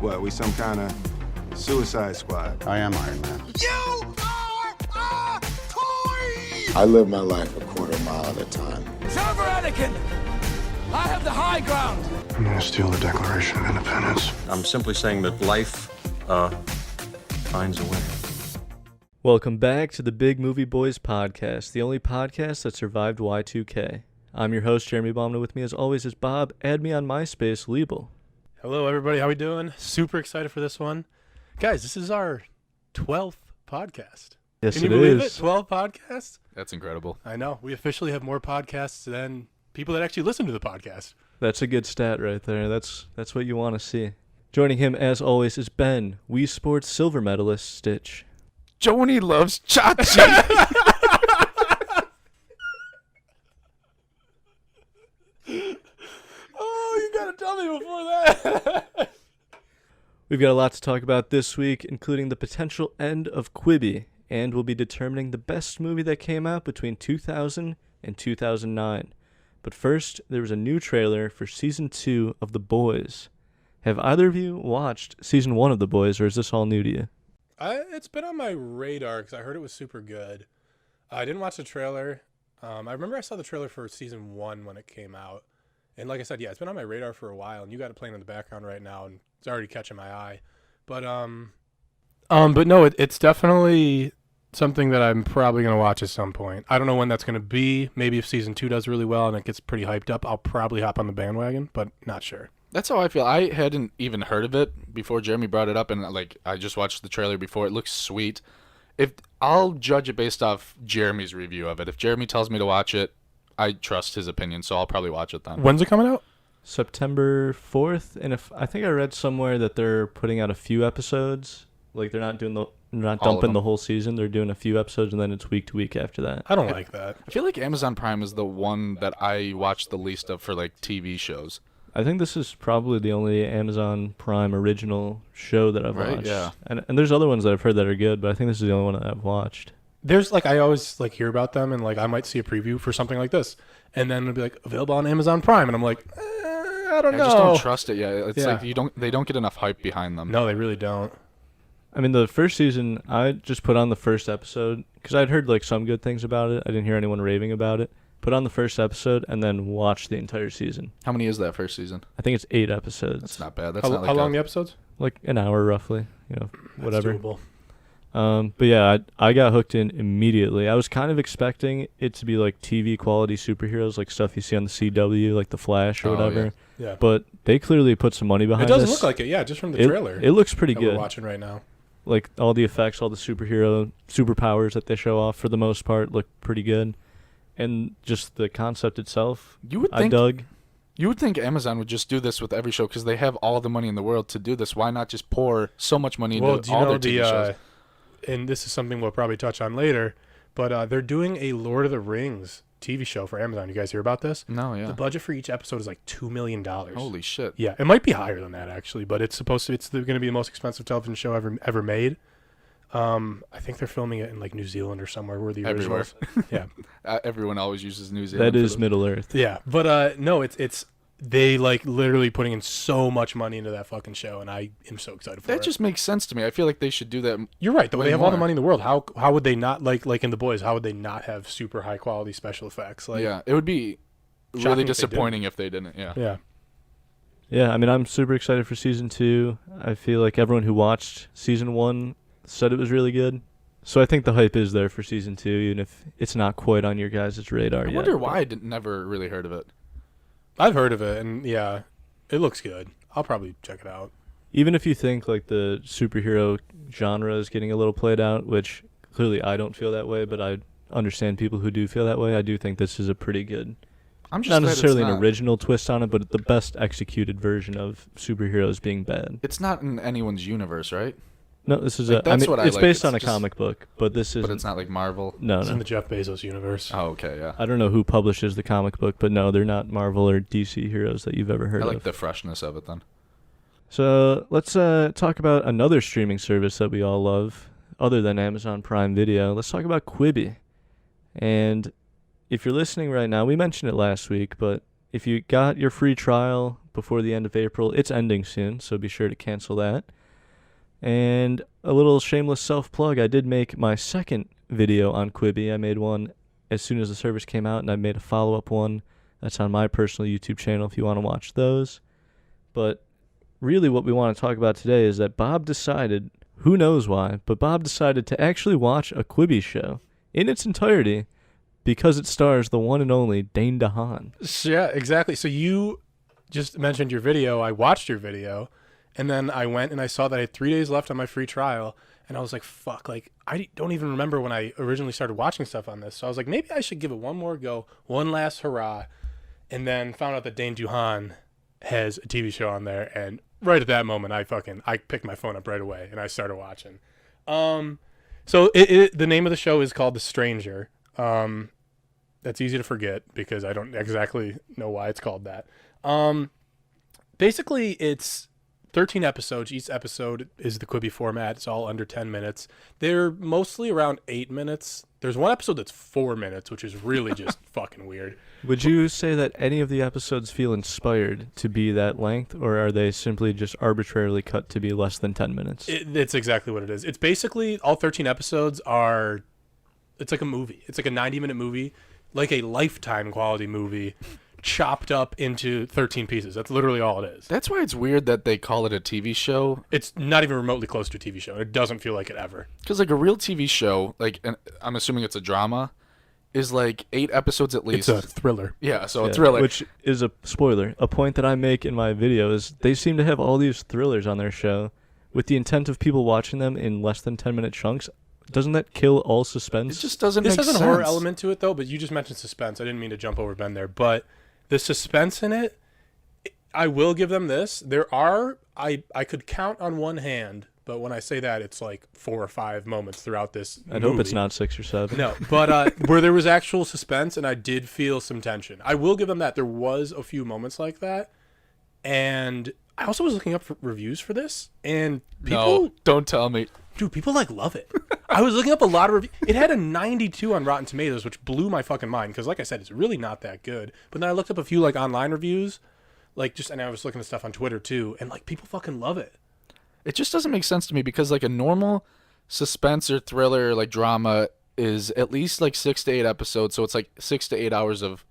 What, we some kind of suicide squad? I am Iron Man. You are a toy! I live my life a quarter mile at a time. Server Anakin! I have the high ground! I'm gonna steal the Declaration of Independence. I'm simply saying that life finds a way. Welcome back to the Big Movie Boys podcast, the only podcast that survived Y2K. I'm your host, Jeremy Baumna. With me, as always, is Bob. Add me on MySpace, Liebel. Hello, everybody. How we doing? Super excited for this one. Guys, this is our 12th podcast. Yes, Can you it believe is. it? 12 podcasts? That's incredible. I know. We officially have more podcasts than people that actually listen to the podcast. That's a good stat right there. That's what you want to see. Joining him, as always, is Ben, Wii Sports silver medalist, Stitch. Joni loves Chachi. Oh, you got to tell me before that. We've got a lot to talk about this week, including the potential end of Quibi, and we'll be determining the best movie that came out between 2000 and 2009. But first, there was a new trailer for Season 2 of The Boys. Have either of you watched Season 1 of The Boys, or is this all new to you? It's been on my radar because I heard it was super good. I didn't watch the trailer. I remember I saw the trailer for Season 1 when it came out. And like I said, yeah, it's been on my radar for a while, and you got it playing in the background right now, and it's already catching my eye. But no, it's definitely something that I'm probably going to watch at some point. I don't know when that's going to be. Maybe if Season 2 does really well and it gets pretty hyped up, I'll probably hop on the bandwagon, but not sure. That's how I feel. I hadn't even heard of it before Jeremy brought it up, and I just watched the trailer before. It looks sweet. If I'll judge it based off Jeremy's review of it. If Jeremy tells me to watch it, I trust his opinion, so I'll probably watch it then. When's it coming out? September 4th, and I think I read somewhere that they're putting out a few episodes. Like they're not dumping the whole season. They're doing a few episodes, and then it's week to week after that. I don't like that. I feel like Amazon Prime is the one that I watch the least of for like TV shows. I think this is probably the only Amazon Prime original show that I've watched. Yeah. And there's other ones that I've heard that are good, but I think this is the only one that I've watched. There's I always hear about them, and I might see a preview for something like this, and then it'll be available on Amazon Prime, and I'm like, I don't know. I just don't trust it yet. It's like they don't get enough hype behind them. No, they really don't. I mean, the first season, I just put on the first episode because I'd heard some good things about it. I didn't hear anyone raving about it. Put on the first episode and then watched the entire season. How many is that first season? I think it's 8 episodes. That's not bad. How long the episodes? Like an hour roughly. Whatever. That's doable. But yeah, I got hooked in immediately. I was kind of expecting it to be TV quality superheroes, like stuff you see on the CW, like The Flash or whatever. Yeah. But they clearly put some money behind it. It doesn't this. look like it, yeah, just from the trailer. It looks pretty good. We're watching right now. Like all the effects, all the superpowers that they show off for the most part look pretty good. And just the concept itself, I dug. You would think Amazon would just do this with every show because they have all the money in the world to do this. Why not just pour so much money into all their TV shows? And this is something we'll probably touch on later, but they're doing a Lord of the Rings TV show for Amazon. You guys hear about this? No, yeah. The budget for each episode is $2 million. Holy shit. Yeah, it might be higher than that actually, but it's going to be the most expensive television show ever made. I think they're filming it in New Zealand or somewhere where the originals. Yeah. Everyone always uses New Zealand. That is Middle Earth. Yeah, but no, it's they literally putting in so much money into that fucking show, and I am so excited for it. That just makes sense to me. I feel like they should do that. You're right. They have all the money in the world. How would they not like in The Boys? How would they not have super high quality special effects? Yeah, it would be really disappointing if they didn't. Yeah. Yeah. Yeah, I mean, I'm super excited for Season 2. I feel like everyone who watched Season 1 said it was really good. So I think the hype is there for Season 2, even if it's not quite on your guys' radar yet. I wonder why I never really heard of it. I've heard of it, and yeah, it looks good. I'll probably check it out. Even if you think the superhero genre is getting a little played out, which clearly I don't feel that way, but I understand people who do feel that way, I do think this is a pretty good, I'm just not necessarily an original twist on it, but the best executed version of superheroes being bad. It's not in anyone's universe, right? No, this is it's based on a comic book, but this is. But it's not like Marvel. No, it's in the Jeff Bezos universe. Oh, okay, yeah. I don't know who publishes the comic book, but no, they're not Marvel or DC heroes that you've ever heard of. I like the freshness of it then. So let's talk about another streaming service that we all love, other than Amazon Prime Video. Let's talk about Quibi. And if you're listening right now, we mentioned it last week, but if you got your free trial before the end of April. It's ending soon, so be sure to cancel that. And a little shameless self-plug, I did make my second video on Quibi. I made one as soon as the service came out, and I made a follow-up one. That's on my personal YouTube channel if you want to watch those. But really what we want to talk about today is that Bob decided, who knows why, but Bob decided to actually watch a Quibi show in its entirety because it stars the one and only Dane DeHaan. Yeah, exactly. So you just mentioned your video. I watched your video, and then I went and I saw that I had 3 days left on my free trial, and I was like, fuck, like, I don't even remember when I originally started watching stuff on this. So I was like, maybe I should give it one more go, one last hurrah, and then found out that Dane DeHaan has a TV show on there, and right at that moment, I picked my phone up right away, and I started watching. So the name of the show is called The Stranger. That's easy to forget because I don't exactly know why it's called that. Basically, it's 13 episodes. Each episode is the Quibi format. It's all under 10 minutes. They're mostly around 8 minutes. There's one episode that's 4 minutes, which is really just fucking weird. Would you say that any of the episodes feel inspired to be that length, or are they simply just arbitrarily cut to be less than 10 minutes? It's exactly what it is. It's basically all 13 episodes are... It's like a movie. It's like a 90-minute movie, like a Lifetime quality movie, chopped up into 13 pieces. That's literally all it is. That's why it's weird that they call it a TV show. It's not even remotely close to a TV show. It doesn't feel like it ever. Because like a real TV show, like, and I'm assuming it's a drama, is like 8 episodes at least. It's a thriller. Yeah, so a thriller. Which is a spoiler. A point that I make in my video is they seem to have all these thrillers on their show with the intent of people watching them in less than 10-minute chunks. Doesn't that kill all suspense? It just doesn't This make has sense. a horror element to it, though, but you just mentioned suspense. I didn't mean to jump over Ben there, but the suspense in it, I will give them this. There are, I could count on one hand, but when I say that, it's like 4 or 5 moments throughout this I'd hope it's not 6 or 7. No, but where there was actual suspense and I did feel some tension. I will give them that. There was a few moments like that. And I also was looking up for reviews for this, and people... No, don't tell me. Dude, people like love it. I was looking up a lot of reviews. It had a 92 on Rotten Tomatoes, which blew my fucking mind because, like I said, it's really not that good. But then I looked up a few like online reviews, and I was looking at stuff on Twitter too, and like people fucking love it. It just doesn't make sense to me because like a normal suspense or thriller like drama is at least like 6 to 8 episodes, so it's like 6 to 8 hours of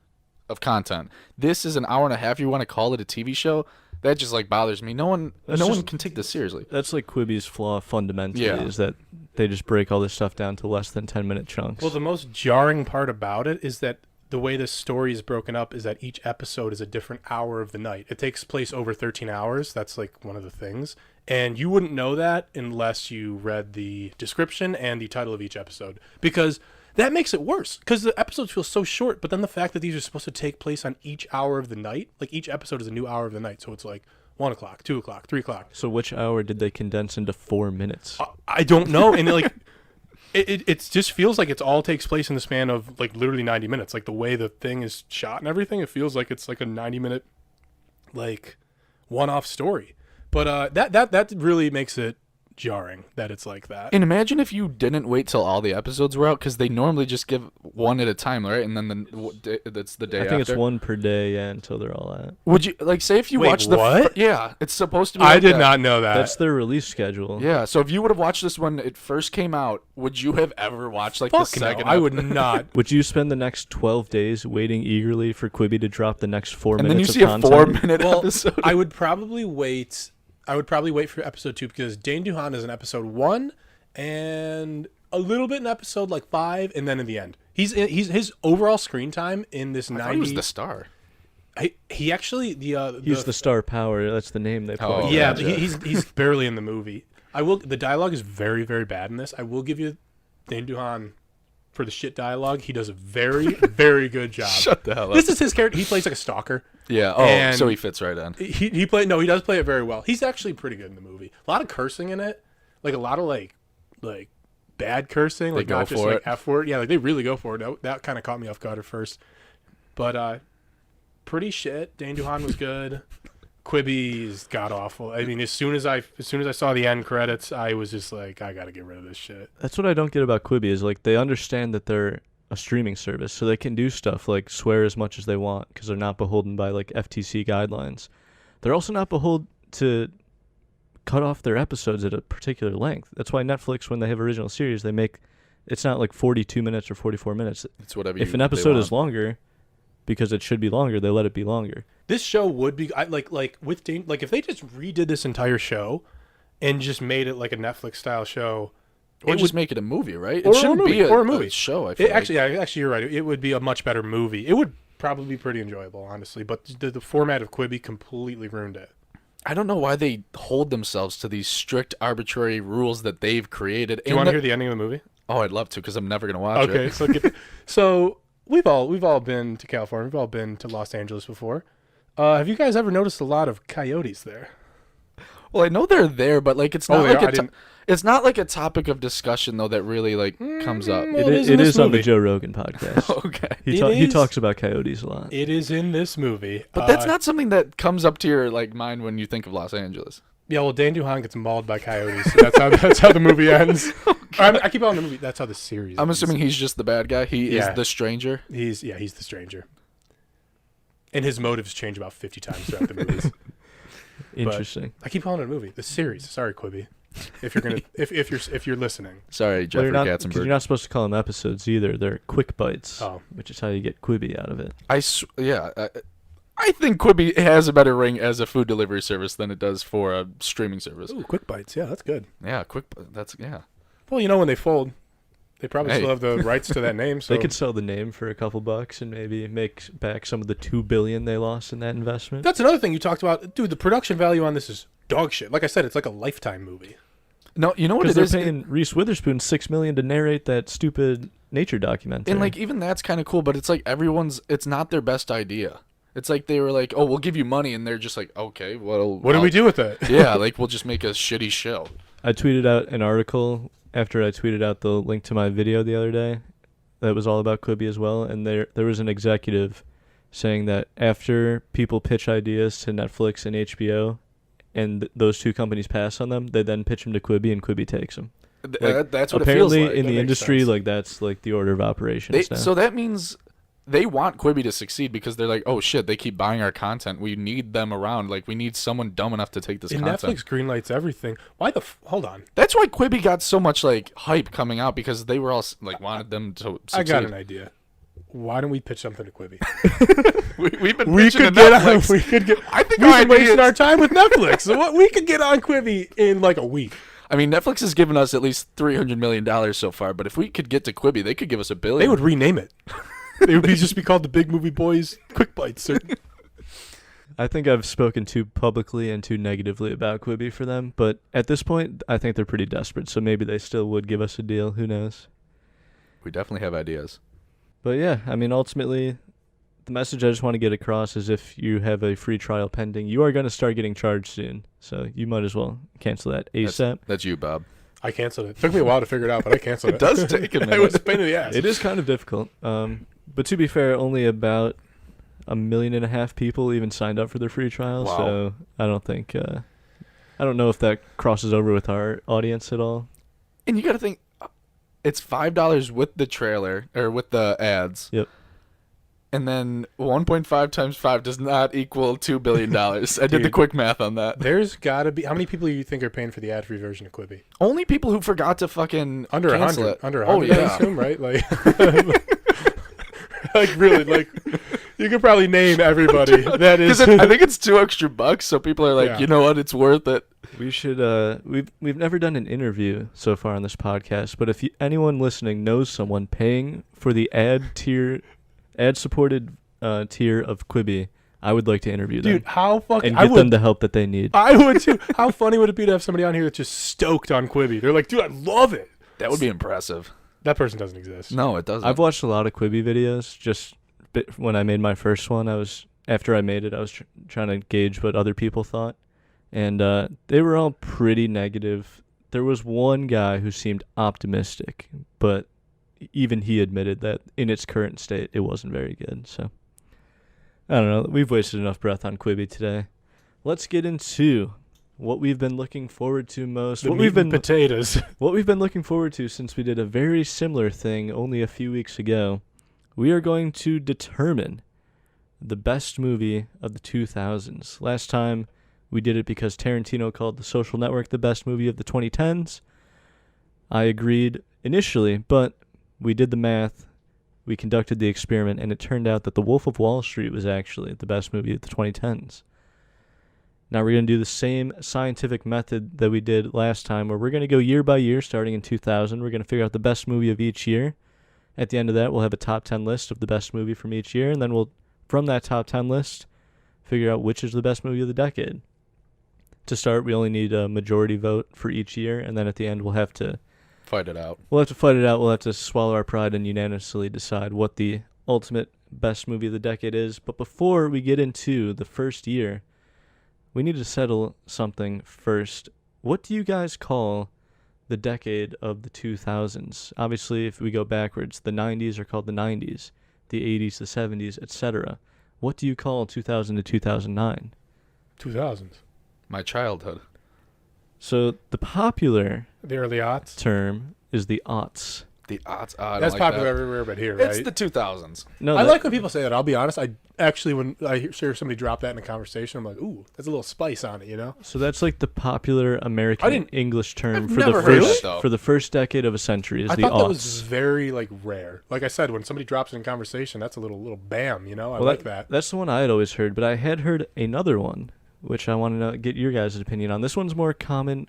content. This is an hour and a half. You want to call it a TV show? That just like bothers me. No one can take this seriously. That's like Quibi's flaw fundamentally, Yeah. is that they just break all this stuff down to less than 10-minute chunks. Well, the most jarring part about it is that the way the story is broken up is that each episode is a different hour of the night. It takes place over 13 hours. That's like one of the things. And you wouldn't know that unless you read the description and the title of each episode, because that makes it worse because the episodes feel so short. But then the fact that these are supposed to take place on each hour of the night, like each episode is a new hour of the night. So it's like 1 o'clock, 2 o'clock, 3 o'clock. So which hour did they condense into 4 minutes? I don't know. And like, it just feels like it all takes place in the span of like literally 90 minutes. Like the way the thing is shot and everything, it feels like it's like a 90-minute, like one-off story. But that really makes it jarring that it's like that. And imagine if you didn't wait till all the episodes were out, because they normally just give one at a time, right? And then that's the day I think after. it's one per day, yeah, until they're all out. Would you like say if you Wait, watch the what? yeah, it's supposed to be. I like did that. not know that. That's their release schedule. Yeah, so if you would have watched this when it first came out, would you have ever watched like Fuck the no, second? I would not. Would you spend the next 12 days waiting eagerly for Quibi to drop the next 4 And then you minutes see of a content? 4-minute Well, episode. I would probably wait. I would probably wait for episode 2 because Dane DeHaan is in episode 1 and a little bit in episode like 5 and then in the end. He's his overall screen time in this I 90. thought he was the star. He actually He's the star power. That's the name they put. Oh, on yeah, it. but he's barely in the movie. The dialogue is very, very bad in this. I will give you Dane DeHaan for the shit dialogue. He does a very, very good job. Shut the hell up. This is his character. He plays like a stalker. Yeah. Oh, And so he fits right in. He does play it very well. He's actually pretty good in the movie. A lot of cursing in it, like a lot of like bad cursing, like go not just for like it. F word. Yeah, like they really go for it. That kind of caught me off guard at first, but pretty shit. Dane DeHaan was good. Quibi's god awful. I mean, as soon as I saw the end credits, I was just like, I gotta get rid of this shit. That's what I don't get about Quibi is like they understand that they're a streaming service, so they can do stuff like swear as much as they want because they're not beholden by like FTC guidelines. they're also not beholden to cut off their episodes at a particular length. That's why Netflix, when they have original series, they make it's not like 42 minutes or 44 minutes. It's whatever. If an episode is longer, because it should be longer, they let it be longer. This show would be like if they just redid this entire show and just made it like a Netflix style show, or just make it a movie, right? Or It shouldn't be a movie show. I feel like. Actually, you're right. It would be a much better movie. It would probably be pretty enjoyable, honestly. But the format of Quibi completely ruined it. I don't know why they hold themselves to these strict, arbitrary rules that they've created. Do you want to hear the ending of the movie? Oh, I'd love to, because I'm never gonna watch it. Okay, so we've all been to California. We've all been to Los Angeles before. Have you guys ever noticed a lot of coyotes there? Well, I know they're there, but like it's not it's not like a topic of discussion though that really like comes up. Well, it is on the Joe Rogan podcast. Okay, he talks about coyotes a lot. It is in this movie, but that's not something that comes up to your like mind when you think of Los Angeles. Yeah, well, Dan Duhan gets mauled by coyotes. So that's how the movie ends. I keep on the movie. That's how the series. I'm ends. assuming he's just the bad guy. He is the stranger. He's the stranger, and his motives change about 50 times throughout the movies. Interesting. But I keep calling it a movie. The series. Sorry, Quibi. If you're gonna if you're listeing. Sorry, Jeffrey Katzenberg. You're not supposed to call them episodes either. They're quick bites, Oh. which is how you get Quibi out of it. I think Quibi has a better ring as a food delivery service than it does for a streaming service. Ooh, quick bites. Yeah, that's good. Yeah, yeah. Well, when they fold, they probably still have the rights to that name. So They could sell the name for a couple bucks and maybe make back some of the $2 billion they lost in that investment. that's another thing you talked about, dude. The production value on this is dog shit. Like I said, it's like a Lifetime movie. No, you know what it Because is? they're paying Reese Witherspoon $6 million to narrate that stupid nature documentary. And like even that's kind of cool, but it's like it's not their best idea. It's like they were like, "Oh, we'll give you money," and they're just like, "Okay, well, What do we do with it? Yeah, like we'll just make a shitty show." I tweeted out an article after I tweeted out the link to my video the other day that was all about Quibi as well, and there was an executive saying that after people pitch ideas to Netflix and HBO and those two companies pass on them, they then pitch them to Quibi and Quibi takes them. That's what it feels apparently like. in That the makes industry, sense. like that's like the order of operations now. So that means they want Quibi to succeed because they're like, "Oh shit, they keep buying our content. We need them around. Like we need someone dumb enough to take this And content." Netflix greenlights everything. Why the hold on? That's why Quibi got so much like hype coming out because they were all like wanted them to succeed. I got an idea. Why don't we pitch something to Quibi? We've been we pitching could to get on. Netflix. We could get. I think we've our been idea wasting is- our time with Netflix. So what we could get on Quibi in like a week. I mean, Netflix has given us at least $300 million so far, but if we could get to Quibi, they could give us $1 billion. They would rename it. They would just be called the Big Movie Boys Quick Bites. I think I've spoken too publicly and too negatively about Quibi for them, but at this point, I think they're pretty desperate, so maybe they still would give us a deal. Who knows? We definitely have ideas. But yeah, I mean, ultimately, the message I just want to get across is if you have a free trial pending, you are going to start getting charged soon, so you might as well cancel that ASAP. That's you, Bob. I canceled it. Took me a while to figure it out, but I canceled it. It does take a minute. It was a pain in the ass. It is kind of difficult, but to be fair, only about 1.5 million people even signed up for their free trial, Wow. so I don't think, I don't know if that crosses over with our audience at all. And you got to think, it's $5 with the trailer or with the ads. Yep. And then 1.5 times 5 does not equal $2 billion. I did the Dude. quick math on that. There's got to be. How many people do you think are paying for the ad-free version of Quibi? Only people who forgot to fucking Under cancel 100. it. Under Oh 100, I yeah. assume, right? Like really, like you could probably name everybody that is. Because I think it's $2 extra, so people are like, Yeah. you know what, it's worth it. We should. We've never done an interview so far on this podcast, but if anyone listening knows someone paying for the ad-supported tier of Quibi, I would like to interview them Dude, how fucking and I get them would. the help that they need. I would too. How funny would it be to have somebody on here that's just stoked on Quibi? They're like, dude, I love it. That would be impressive. That person doesn't exist. No, it doesn't. I've watched a lot of Quibi videos. Just when I made my first one, after I made it, I was trying to gauge what other people thought, and they were all pretty negative. There was one guy who seemed optimistic, but even he admitted that in its current state, it wasn't very good. So I don't know. We've wasted enough breath on Quibi today. Let's get into what we've been looking forward to most. What we've been potatoes. What we've been looking forward to since we did a very similar thing only a few weeks ago. We are going to determine the best movie of the 2000s. Last time we did it because Tarantino called The Social Network the best movie of the 2010s. I agreed initially, but we did the math, we conducted the experiment, and it turned out that The Wolf of Wall Street was actually the best movie of the 2010s. Now we're going to do the same scientific method that we did last time, where we're going to go year by year, starting in 2000. We're going to figure out the best movie of each year. At the end of that, we'll have a top 10 list of the best movie from each year, and then we'll, from that top 10 list, figure out which is the best movie of the decade. To start, we only need a majority vote for each year, and then at the end, we'll have to Fight it out. We'll have to swallow our pride and unanimously decide what the ultimate best movie of the decade is. But before we get into the first year, we need to settle something first. What do you guys call the decade of the 2000s? Obviously, if we go backwards, the 90s are called the 90s, the 80s, the 70s, etc. What do you call 2000 to 2009? 2000s. My childhood. So the popular The early aughts. term is the aughts. The aughts. I don't That's like popular that. everywhere but here, right? It's the 2000s. No, I like when people say that. I'll be honest. I actually, when I hear somebody drop that in a conversation, I'm like, ooh, that's a little spice on it, you know? So that's like the popular American English term I've for the never heard first that, though. for the first decade of a century is I the thought aughts. that was very like rare. Like I said, when somebody drops it in conversation, that's a little bam, you know? I like that. That's the one I had always heard, but I had heard another one, which I want to get your guys' opinion on. This one's more common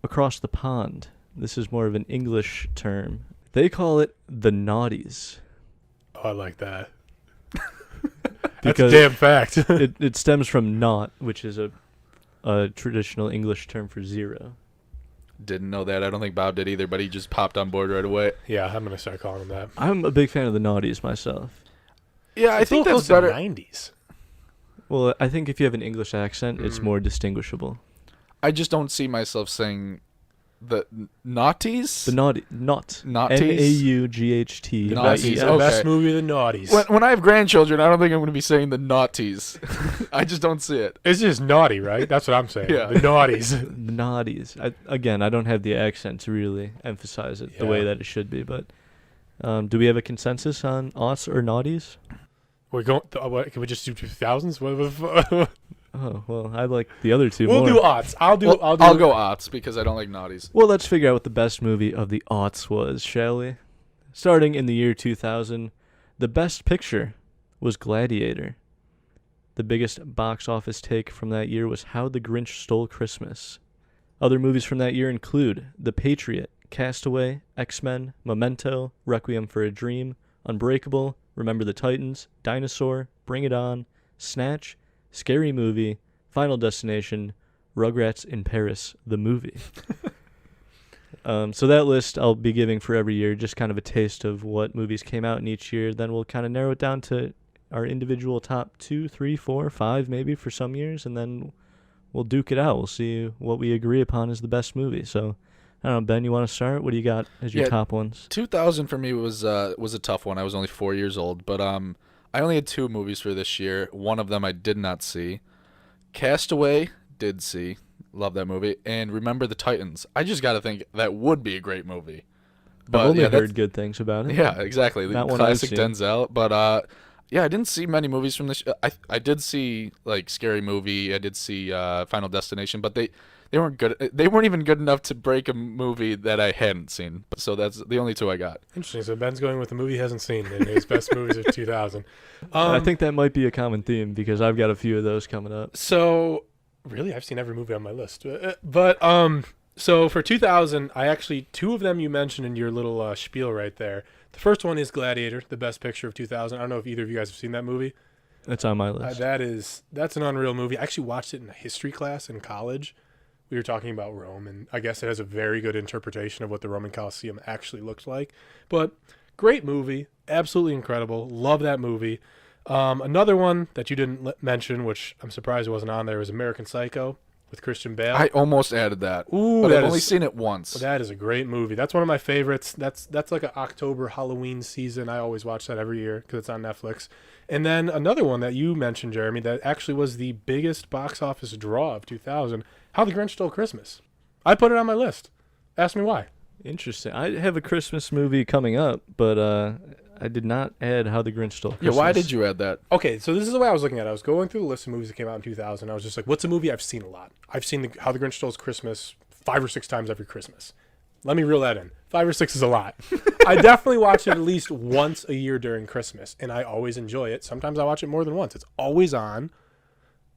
across the pond. This is more of an English term. They call it the naughties. Oh, I like that. That's a Because damn fact. it stems from naught, which is a traditional English term for zero. Didn't know that. I don't think Bob did either, but he just popped on board right away. Yeah, I'm gonna start calling them that. I'm a big fan of the naughties myself. Yeah, I think that's close better. to 90s. Well, I think if you have an English accent, it's more distinguishable. I just don't see myself saying the naughties. The naughties. Naughties? Naught. The Naughties, the okay. best movie of the naughties. When I have grandchildren, I don't think I'm going to be saying the naughties. I just don't see it. It's just naughty, right? That's what I'm saying. Yeah. The naughties. The naughties. I don't have the accent to really emphasize it the way Yeah. that it should be, but do we have a consensus on aughts or naughties? We're going. What, can we just do 2000s? What? Oh, well, I like the other two We'll more. do aughts. I'll do. I'll go aughts because I don't like naughties. Well, let's figure out what the best movie of the aughts was, shall we? Starting in the year 2000, the best picture was Gladiator. The biggest box office take from that year was How the Grinch Stole Christmas. Other movies from that year include The Patriot, Castaway, X-Men, Memento, Requiem for a Dream, Unbreakable, Remember the Titans, Dinosaur, Bring It On, Snatch, Scary Movie, Final Destination, Rugrats in Paris, the movie. So that list I'll be giving for every year, just kind of a taste of what movies came out in each year. Then we'll kind of narrow it down to our individual top 2, 3, 4, 5 maybe for some years, and then we'll duke it out. We'll see what we agree upon is the best movie. So, I don't know, Ben, you want to start? What do you got as your top ones? 2000 for me was a tough one. I was only 4 years old, but I only had 2 movies for this year. One of them I did not see. Castaway, did see. Love that movie. And Remember the Titans. I just got to think that would be a great movie. But I've only heard good things about it. Yeah, exactly. The Not one classic I've seen. Denzel. But yeah, I didn't see many movies from this. I did see like Scary Movie. I did see Final Destination, but they weren't good. They weren't even good enough to break a movie that I hadn't seen. So that's the only 2 I got. Interesting. So Ben's going with the movie he hasn't seen in his best movies of 2000. I think that might be a common theme because I've got a few of those coming up. So, really, I've seen every movie on my list. But so for 2000, I actually 2 of them you mentioned in your little spiel right there. The first one is Gladiator, the best picture of 2000. I don't know if either of you guys have seen that movie. That's on my list. That's an unreal movie. I actually watched it in a history class in college. We were talking about Rome, and I guess it has a very good interpretation of what the Roman Colosseum actually looked like. But great movie, absolutely incredible. Love that movie. Another one that you didn't mention, which I'm surprised it wasn't on there, was American Psycho with Christian Bale. I almost added that. Ooh, but that I've only is- seen it once. That is a great movie. That's one of my favorites. That's like an October Halloween season. I always watch that every year because it's on Netflix. And then another one that you mentioned, Jeremy, that actually was the biggest box office draw of 2000, How the Grinch Stole Christmas. I put it on my list. Ask me why. Interesting. I have a Christmas movie coming up, but I did not add How the Grinch Stole Yeah, Christmas. why did you add that? Okay, so this is the way I was looking at it. I was going through the list of movies that came out in 2000. I was just like, what's a movie I've seen a lot? I've seen How the Grinch Stole Christmas 5 or 6 times every Christmas. Let me reel that in. 5 or 6 is a lot. I definitely watch it at least once a year during Christmas, and I always enjoy it. Sometimes I watch it more than once. It's always on,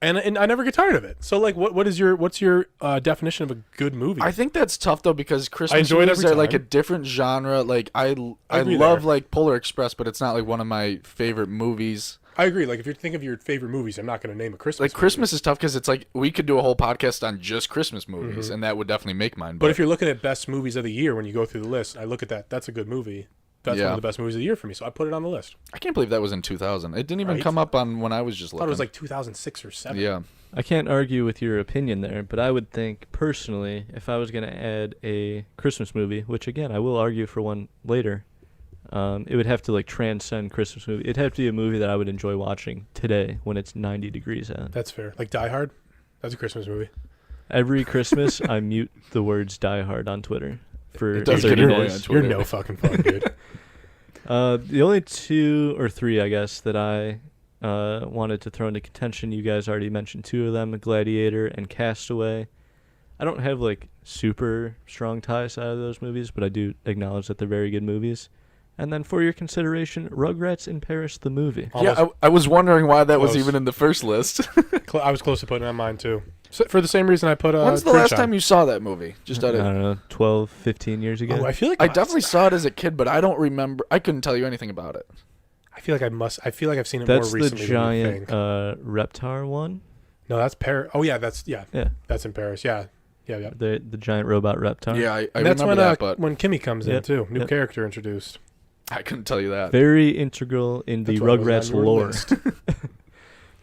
and I never get tired of it. So, like, what's your definition of a good movie? I think that's tough though because Christmas enjoy it movies every are like a time. different genre. Like I agree love there. like Polar Express, but it's not like one of my favorite movies. I agree. Like, if you think of your favorite movies, I'm not going to name a Christmas Like movie. Christmas is tough because it's like we could do a whole podcast on just Christmas movies, and that would definitely make mine. But if you're looking at best movies of the year, when you go through the list, I look at that. That's a good movie. That's one Yeah. of the best movies of the year for me. So I put it on the list. I can't believe that was in 2000. It didn't even Right? come up on when I was just I looking. thought it was like 2006 or 7. yeah. I can't argue with your opinion there, but I would think personally, if I was going to add a Christmas movie, which again I will argue for one later, it would have to like transcend Christmas movie. It'd have to be a movie that I would enjoy watching today when it's 90 degrees out. That's fair. Like Die Hard. That's a Christmas movie. Every Christmas, I mute the words "Die Hard" on Twitter for It does 30 get annoying days. on Twitter. You're no fucking fun, dude. The only 2 or 3, I guess, that I wanted to throw into contention, you guys already mentioned 2 of them, Gladiator and Castaway. I don't have like super strong ties out of those movies, but I do acknowledge that they're very good movies. And then for your consideration, Rugrats in Paris, the movie. Almost Yeah, I was wondering why that was close. even in the first list. I was close to putting it on mine too. So, for the same reason I put. When's the Grinch last on. time you saw that movie? Just I out of don't know, 12, 15 years ago. Oh, I feel like I definitely saw it as a kid, but I don't remember. I couldn't tell you anything about it. I feel like I must. I feel like I've seen it That's more the recently giant than you think. Reptar one. No, that's Paris. Oh yeah, Yeah, that's in Paris. Yeah. the giant robot Reptar. Yeah, I And that's remember when that, but when Kimmy comes in Yep, too. New yep. character introduced. I couldn't tell you that. Very integral in the That's why it was Rugrats on your lore. list.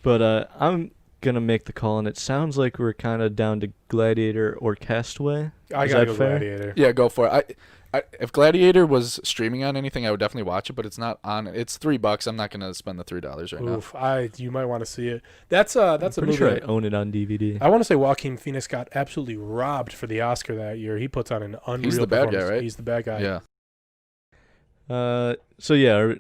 But I'm gonna make the call, and it sounds like we're kind of down to Gladiator or Castaway. I Is gotta that go fair? Gladiator. Yeah, go for it. If Gladiator was streaming on anything, I would definitely watch it, but it's not on. It's $3. I'm not gonna spend the $3 right now. Oof, you might want to see it. That's a Pretty movie. sure I that- own it on DVD. I want to say Joaquin Phoenix got absolutely robbed for the Oscar that year. He puts on an unreal. He's the bad guy, performance. right? He's the bad guy. Yeah. So yeah,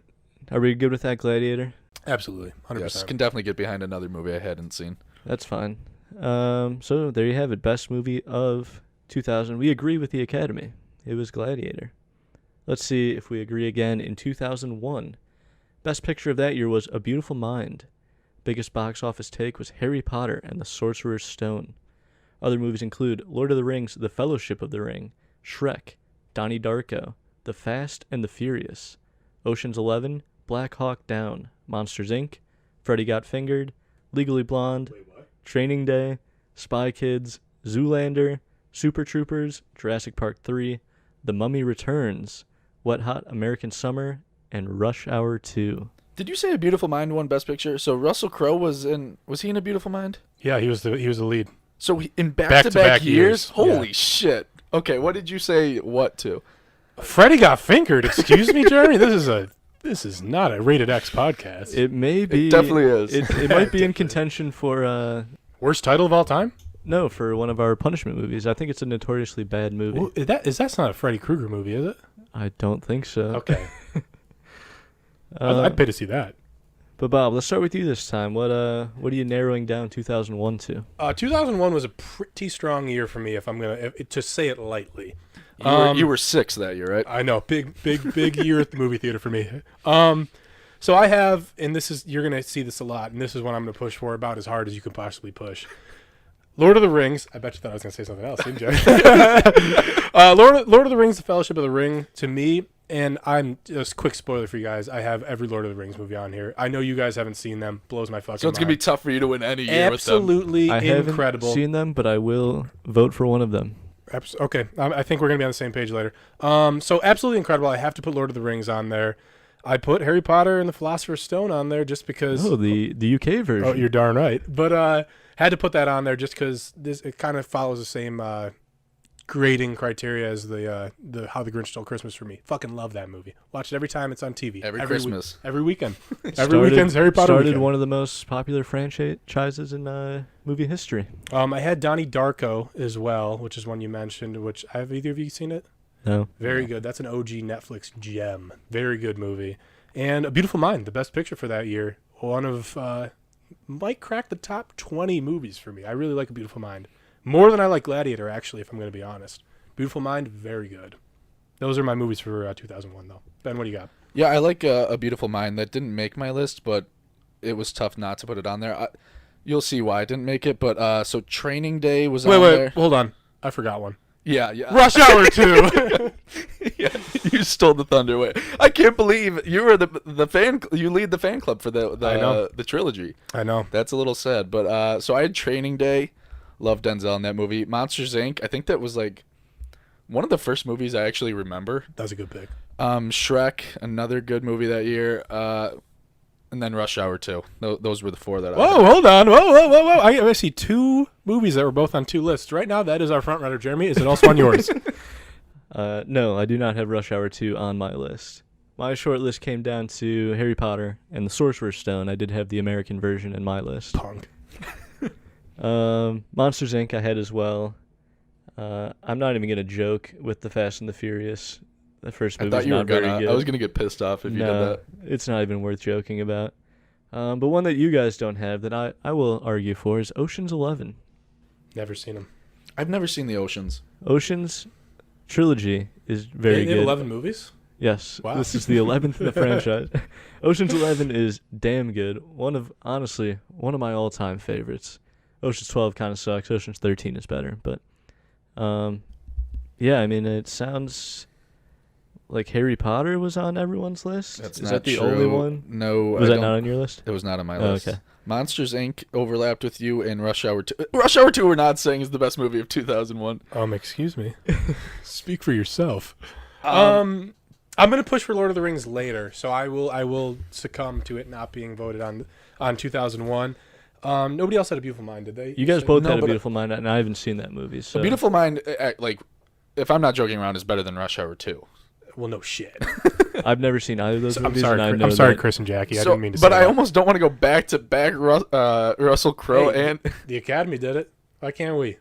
are we good with that, Gladiator? Absolutely, 100%. Yes, can definitely get behind another movie I hadn't seen. That's fine. So there you have it. Best movie of 2000. We agree with the Academy. It was Gladiator. Let's see if we agree again in 2001. Best picture of that year was A Beautiful Mind. Biggest box office take was Harry Potter and the Sorcerer's Stone. Other movies include Lord of the Rings, The Fellowship of the Ring, Shrek, Donnie Darko, The Fast and the Furious, Ocean's 11, Black Hawk Down, Monsters, Inc., Freddy Got Fingered, Legally Blonde, Training Day, Spy Kids, Zoolander, Super Troopers, Jurassic Park 3, The Mummy Returns, Wet Hot American Summer, and Rush Hour 2. Did you say A Beautiful Mind won Best Picture? So Russell Crowe was he in A Beautiful Mind? Yeah, he was the lead. So in Back-to-back back-to-back years, years? Holy yeah. shit. Okay, what did you say what to? Freddy Got Fingered. Excuse me, Jeremy. This is not a rated X podcast. It may be. definitely is. It might be in contention for Worst title of all time? no, for one of our punishment movies. I think it's a notoriously bad movie. Well, that's not a Freddy Krueger movie, is it? I don't think so. Okay. Uh, I'd pay to see that. But Bob, let's start with you this time. What are you narrowing down 2001 to? 2001 was a pretty strong year for me, if I'm gonna to say it lightly. You were 6 that year, right? I know, big year at the movie theater for me. So I have, and you're gonna see this a lot, and this is what I'm gonna push for about as hard as you can possibly push. Lord of the Rings. I bet you thought I was gonna say something else, didn't you? Lord of the Rings, The Fellowship of the Ring. To me, and I'm just quick spoiler for you guys. I have every Lord of the Rings movie on here. I know you guys haven't seen them. Blows my fucking So it's going to be mind. tough for you to win any year with them. Absolutely I incredible. haven't seen them, but I will vote for one of them. Okay, I think we're gonna be on the same page later. So absolutely incredible. I have to put Lord of the Rings on there. I put Harry Potter and the Philosopher's Stone on there just because. Oh, the UK version. Oh, you're darn right. But had to put that on there just because it kind of follows the same grading criteria as the How the Grinch Stole Christmas for me. Fucking love that movie. Watch it every time it's on TV. Every Christmas. Every weekend. Every weekend's Harry Potter Started weekend. one of the most popular franchises in movie history. I had Donnie Darko as well, which is one you mentioned. Which have either of you seen it? No. Very good. That's an OG Netflix gem. Very good movie. And A Beautiful Mind, the best picture for that year. One of might crack the top 20 movies for me. I really like A Beautiful Mind. More than I like Gladiator, actually, if I'm going to be honest. Beautiful Mind, very good. Those are my movies for 2001, though. Ben, what do you got? Yeah, I like A Beautiful Mind. That didn't make my list, but it was tough not to put it on there. You'll see why I didn't make it, but so Training Day was on there. Wait, hold on. I forgot one. Yeah. Rush Hour 2. Yeah, you stole the thunder away. I can't believe you were the fan. You lead the fan club for the trilogy. I know. That's a little sad, but so I had Training Day. Love Denzel in that movie. Monsters Inc. I think that was like one of the first movies I actually remember. That was a good pick. Shrek, another good movie that year. And then Rush Hour 2. Those were the four that I Whoa, hold on. Whoa. I see two movies that were both on two lists. Right now, that is our front runner, Jeremy. Is it also on yours? No, I do not have Rush Hour 2 on my list. My short list came down to Harry Potter and the Sorcerer's Stone. I did have the American version in my list. Punk. Monsters, Inc. I had as well. I'm not even going to joke with the Fast and the Furious. The first movie is not very good. I was gonna get pissed off if you did that. It's not even worth joking about. But one that you guys don't have that I will argue for is Ocean's 11. Never seen them. I've never seen the Oceans. Ocean's trilogy is very They good. 11 movies? Yes. Wow. This is the 11th in the franchise. Ocean's 11 is damn good. Honestly, one of my all-time favorites. Ocean's 12 kind of sucks. Ocean's 13 is better, but yeah, I mean, it sounds like Harry Potter was on everyone's list. That's is not that the true. only one? No. Was that not on your list? It was not on my Oh, list. okay. Monsters Inc. overlapped with you and Rush Hour 2. Rush Hour 2 we're not saying is the best movie of 2001. Excuse me. Speak for yourself. I'm going to push for Lord of the Rings later, so I will succumb to it not being voted on 2001. Nobody else had A Beautiful Mind, did they? You guys both had A but- Beautiful Mind, and I haven't seen that movie. So A Beautiful Mind, like, if I'm not joking around, is better than Rush Hour 2. Well, no shit. I've never seen either of those I'm movies, sorry, and I know I'm sorry, that Chris and Jackie. I So, didn't mean to say but I that. almost don't want to go back to back Russell Crowe Hey, and the Academy did it. Why can't we?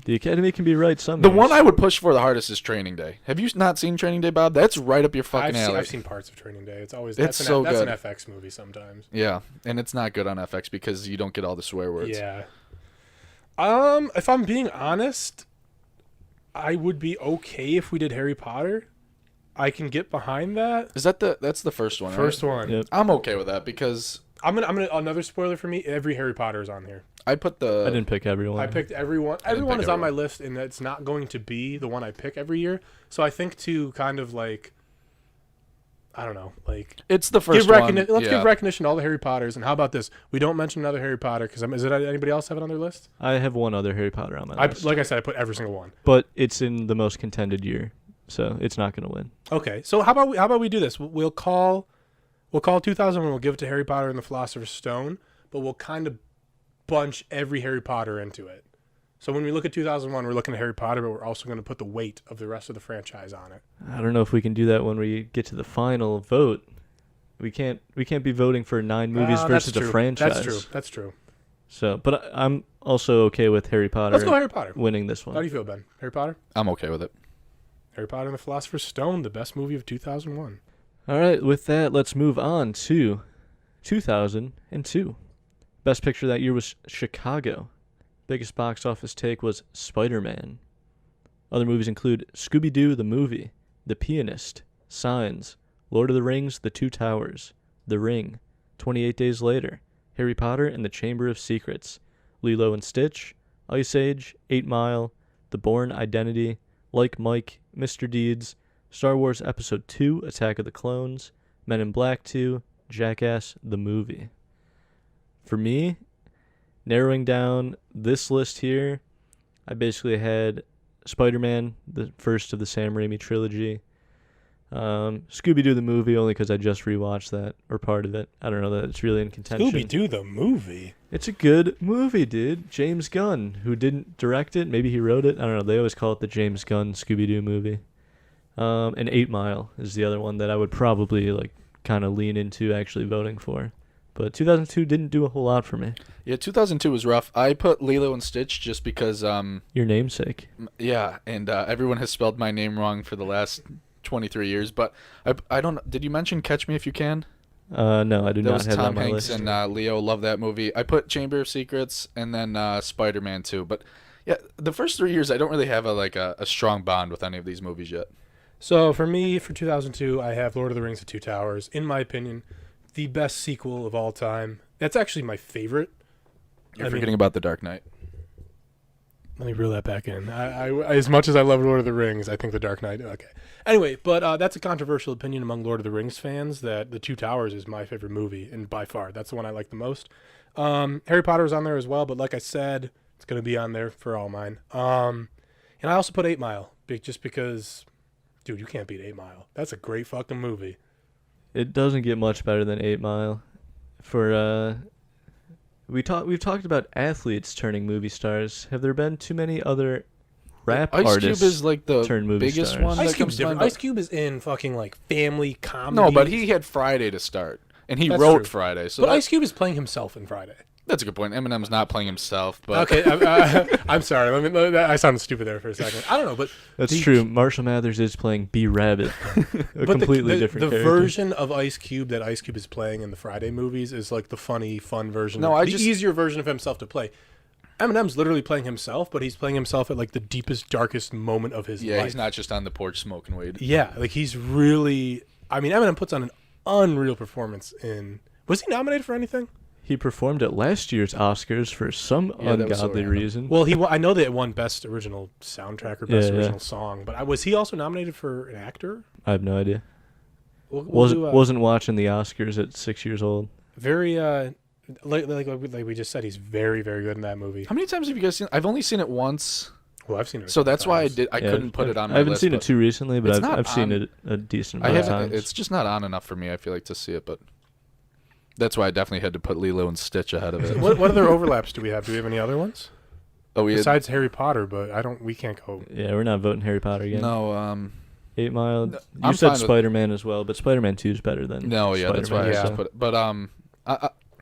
the Academy can be right some the years. one I would push for the hardest is Training Day. Have you not seen Training Day, Bob? That's right up your fucking alley. I've seen parts of Training Day. It's always It's that's so an good. FX movie sometimes. Yeah, and it's not good on FX because you don't get all the swear words. Yeah. If I'm being honest, I would be okay if we did Harry Potter. I can get behind that. Is that's the first one? First right? one. Yep. I'm okay with that because I'm gonna another spoiler for me. Every Harry Potter is on here. I put the. I didn't pick everyone. I picked everyone. didn't Everyone pick is on my everyone. list, and it's not going to be the one I pick every year. So I think to kind of like, I don't know, like It's the first give one. recognition. Let's yeah. give recognition to all the Harry Potters. And how about this? We don't mention another Harry Potter because is it anybody else have it on their list? I have one other Harry Potter on my list, Like I said, I put every single one. but it's in the most contended year, so it's not going to win. Okay, so how about we do this? We'll call 2000 and we'll give it to Harry Potter and the Philosopher's Stone, but we'll kind of bunch every Harry Potter into it. So when we look at 2001, we're looking at Harry Potter, but we're also going to put the weight of the rest of the franchise on it. I don't know if we can do that when we get to the final vote. We can't be voting for 9 movies That's versus a true. franchise. That's true. So, but I'm also okay with Harry Potter. Let's go Harry Potter. winning this How do one. you feel, Ben? Harry Potter? I'm okay with it. Harry Potter and the Philosopher's Stone, the best movie of 2001. All right, with that, let's move on to 2002. Best picture that year was Chicago. Biggest box office take was Spider-Man. Other movies include Scooby-Doo the Movie, The Pianist, Signs, Lord of the Rings, The Two Towers, The Ring, 28 Days Later, Harry Potter and the Chamber of Secrets, Lilo and Stitch, Ice Age, 8 Mile, The Bourne Identity, Like Mike, Mr. Deeds, Star Wars Episode 2, Attack of the Clones, Men in Black 2, Jackass the Movie. For me, narrowing down this list here, I basically had Spider-Man, the first of the Sam Raimi trilogy. Scooby-Doo the Movie, only because I just rewatched that, or part of it. I don't know that it's really in contention. Scooby-Doo the movie? It's a good movie, dude. James Gunn, who didn't direct it, maybe he wrote it. I don't know. They always call it the James Gunn Scooby-Doo movie. And 8 Mile is the other one that I would probably like kind of lean into actually voting for. But 2002 didn't do a whole lot for me. Yeah, 2002 was rough. I put Lilo and Stitch just because, Your namesake. yeah, and everyone has spelled my name wrong for the last 23 years. But I don't. Did you mention Catch Me If You Can? No, I do That not was have it on Tom my Hanks list. and Leo. Love that movie. I put Chamber of Secrets and then Spider-Man 2. But yeah, the first 3 years I don't really have a strong bond with any of these movies yet. So for me, for 2002, I have Lord of the Rings: The Two Towers. In my opinion, the best sequel of all time. That's actually my favorite. You're forgetting about The Dark Knight. Let me reel that back in. I as much as I love Lord of the Rings, I think The Dark Knight. Okay. Anyway, but that's a controversial opinion among Lord of the Rings fans that The Two Towers is my favorite movie, and by far, that's the one I like the most. Harry Potter is on there as well, but like I said, it's going to be on there for all mine. And I also put 8 Mile, just because, dude, you can't beat 8 Mile. That's a great fucking movie. It doesn't get much better than 8 Mile. We've talked about athletes turning movie stars. Have there been too many other rap Ice artists Cube is like the turn movie biggest stars? one. Ice that Cube's comes to mind, different. Ice Cube is in fucking like family comedy. No, but he had Friday to start, and he That's wrote true. Friday. So But Ice Cube is playing himself in Friday. that's a good point. Eminem's not playing himself, but Okay, I'm sorry. I sounded stupid there for a second. I don't know, but That's true. Marshall Mathers is playing B Rabbit, a But completely the different character. version of Ice Cube that Ice Cube is playing in the Friday movies is like the funny, fun version. No, the easier version of himself to play. Eminem's literally playing himself, but he's playing himself at like the deepest, darkest moment of his yeah, life. he's not just on the porch smoking weed. Yeah, like he's really. I mean, Eminem puts on an unreal performance in. Was he nominated for anything? He performed at last year's Oscars for some Yeah, that was so ungodly random. reason. Well, I know they won Best Original Soundtrack or Best Yeah, yeah. Original Song, but was he also nominated for an actor? I have no idea. We'll do, Wasn't watching the Oscars at 6 years old. very like we just said, he's very, very good in that movie. How many times have you guys seen? I've only seen it once, Well, I've seen it. so that's why times. I couldn't put it on my I haven't list. seen it but too recently, but it's I've not seen on- it a decent I amount of haven't. times. It's just not on enough for me. I feel like to see it, but that's why I definitely had to put Lilo and Stitch ahead of it. What other overlaps do we have? Do we have any other ones Oh, we had, besides Harry Potter? But we can't go. Yeah, we're not voting Harry Potter again. no. 8 Mile. No, You I'm said fine with- Spider-Man as well, but Spider-Man 2 is better than No, yeah, that's why I Spider-Man, just so- put it. But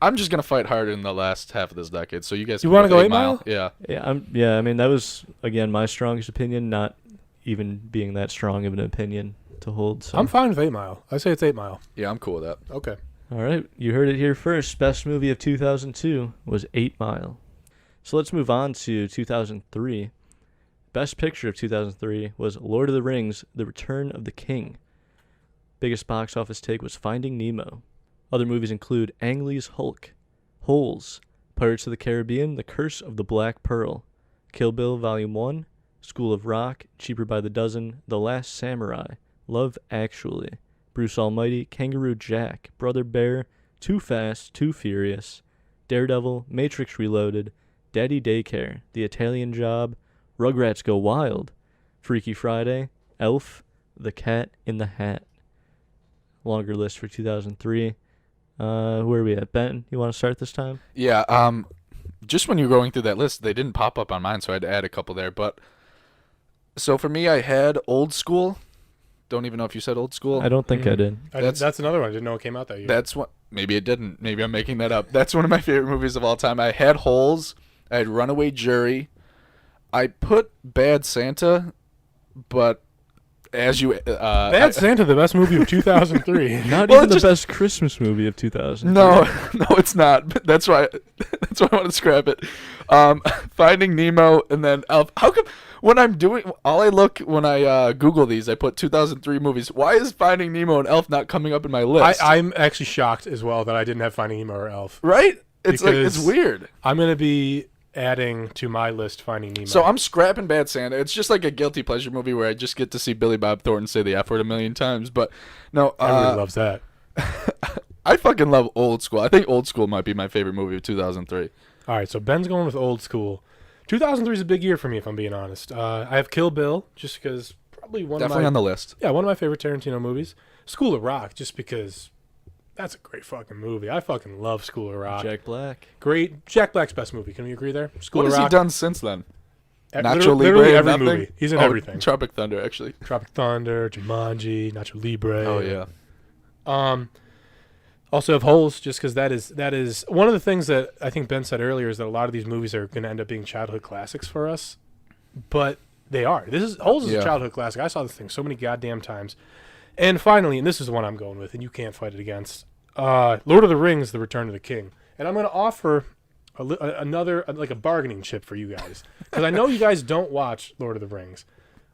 I'm just gonna fight harder in the last half of this decade. So you guys, You can wanna put go 8 8 Mile? Yeah. Yeah, I mean, that was, again, my strongest opinion, not even being that strong of an opinion to hold. So. I'm fine with 8 Mile. I say it's 8 Mile. Yeah, I'm cool with that. Okay. All right, you heard it here first. Best movie of 2002 was 8 Mile. So let's move on to 2003. Best Picture of 2003 was Lord of the Rings: The Return of the King. Biggest box office take was Finding Nemo. Other movies include Ang Lee's Hulk, Holes, Pirates of the Caribbean: The Curse of the Black Pearl, Kill Bill Volume 1, School of Rock, Cheaper by the Dozen, The Last Samurai, Love Actually, Bruce Almighty, Kangaroo Jack, Brother Bear, Too Fast, Too Furious, Daredevil, Matrix Reloaded, Daddy Daycare, The Italian Job, Rugrats Go Wild, Freaky Friday, Elf, The Cat in the Hat. Longer list for 2003. Where are we at? Ben, you want to start this time? Yeah. Just when you were going through that list, they didn't pop up on mine, so I had to add a couple there. But so for me, I had Old School. Don't even know if you said Old School. I don't think I did. That's another one. I didn't know it came out that year. That's what. Maybe it didn't. Maybe I'm making that up. That's one of my favorite movies of all time. I had Holes. I had Runaway Jury. I put Bad Santa, but as you Bad Santa, the best movie of 2003. Not Well, even the just- best Christmas movie of 2000. No, no, it's not. But that's why I want to scrap it. Finding Nemo and then Elf. How come when I'm doing when I Google these, I put 2003 movies. Why is Finding Nemo and Elf not coming up in my list? I'm actually shocked as well that I didn't have Finding Nemo or Elf. right? It's like Because- it's weird. I'm gonna be adding to my list Finding Nemo. So I'm scrapping Bad Santa. It's just like a guilty pleasure movie where I just get to see Billy Bob Thornton say the F word a million times. But no, everyone loves that. I fucking love Old School. I think Old School might be my favorite movie of 2003. All right, so Ben's going with Old School. 2003 is a big year for me, if I'm being honest. I have Kill Bill, just because probably Definitely on the list. one of my favorite Tarantino movies. School of Rock, just because that's a great fucking movie. I fucking love School of Rock. Jack Black. Great. Jack Black's best movie. Can we agree there? School What of has he Rock. done since then? Nacho Literally Libre, every nothing? movie. He's in Oh, everything. Tropic Thunder, actually. Tropic Thunder, Jumanji, Nacho Libre. Oh yeah. Also have Holes, just because that is one of the things that I think Ben said earlier is that a lot of these movies are going to end up being childhood classics for us, but they are. Holes is a Yeah. childhood classic. I saw this thing so many goddamn times. And finally, and this is the one I'm going with, and you can't fight it against. Lord of the Rings: The Return of the King, and I'm going to offer another like a bargaining chip for you guys because I know you guys don't watch Lord of the Rings.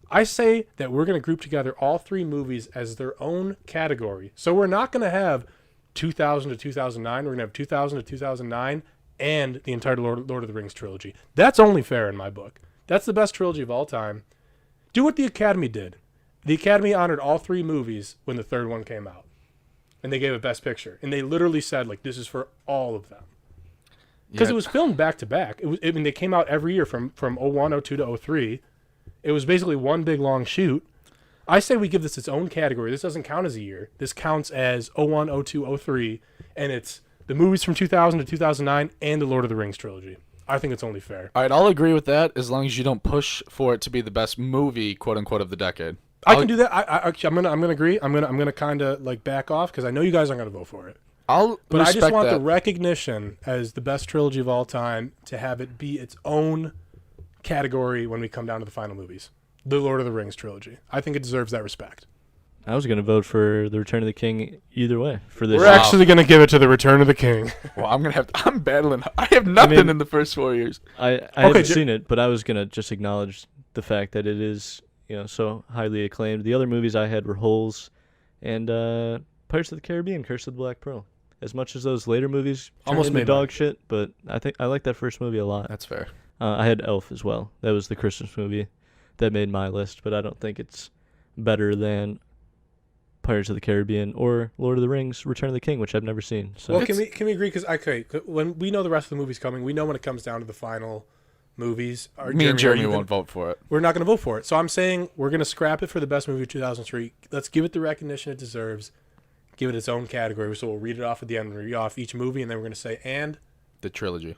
I say that we're going to group together all three movies as their own category. So we're not going to have 2000 to 2009. We're going to have 2000 to 2009 and the entire Lord of the Rings trilogy. That's only fair in my book. That's the best trilogy of all time. Do what the Academy did. The Academy honored all three movies when the third one came out. And they gave it Best Picture. And they literally said, like, this is for all of them. Because it was filmed back to back. They came out every year from 01, 02 to 03. It was basically one big long shoot. I say we give this its own category. This doesn't count as a year. This counts as 01, 02, 03. And it's the movies from 2000 to 2009 and the Lord of the Rings trilogy. I think it's only fair. All right, I'll agree with that as long as you don't push for it to be the best movie, quote unquote, of the decade. I can do that. I'm gonna agree. I'm gonna kind of like back off because I know you guys aren't gonna vote for it. But I just want the recognition as the best trilogy of all time to have it be its own category when we come down to the final movies. The Lord of the Rings trilogy. I think it deserves that respect. I was going to vote for The Return of the King either way for this. We're actually going to give it to The Return of the King. Well, I'm battling. I have nothing in the first 4 years. I haven't seen it, but I was going to just acknowledge the fact that it is, so highly acclaimed. The other movies I had were Holes and Pirates of the Caribbean, Curse of the Black Pearl. As much as those later movies almost made dog shit, but I think I like that first movie a lot. That's fair. I had Elf as well. That was the Christmas movie that made my list, but I don't think it's better than Pirates of the Caribbean or Lord of the Rings: Return of the King, which I've never seen. So well, can we agree? Because when we know the rest of the movies coming, we know when it comes down to the final movies. Me and Jeremy won't vote for it. We're not going to vote for it. So I'm saying we're going to scrap it for the best movie of 2003. Let's give it the recognition it deserves. Give it its own category. So we'll read it off at the end. We'll read off each movie, and then we're going to say and the trilogy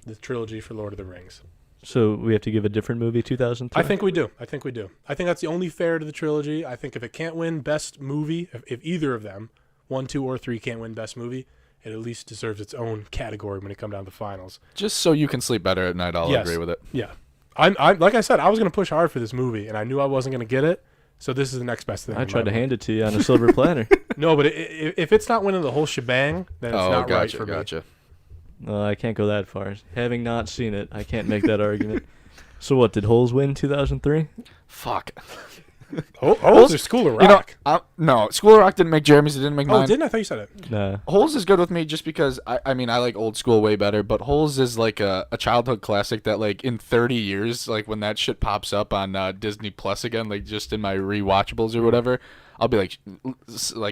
for Lord of the Rings. So we have to give a different movie 2003? I think we do. I think that's the only fair to the trilogy. I think if it can't win best movie, if either of them, 1, 2, or 3 can't win best movie, it at least deserves its own category when it comes down to the finals. Just so you can sleep better at night, I'll agree with it. Yeah. I'm like I said, I was going to push hard for this movie, and I knew I wasn't going to get it. So this is the next best thing. I tried to hand it to you on a silver platter. No, but if it's not winning the whole shebang, then it's not right for me. Gotcha. I can't go that far. Having not seen it, I can't make that argument. So what, did Holes win 2003? Fuck. Holes or School of Rock? No, School of Rock didn't make Jeremy's. It didn't make mine. Oh, didn't I thought you said it? Nah. Holes is good with me just because, I mean, I like old school way better, but Holes is like a childhood classic that, like, in 30 years, like, when that shit pops up on Disney Plus again, like, just in my rewatchables or whatever, I'll be like,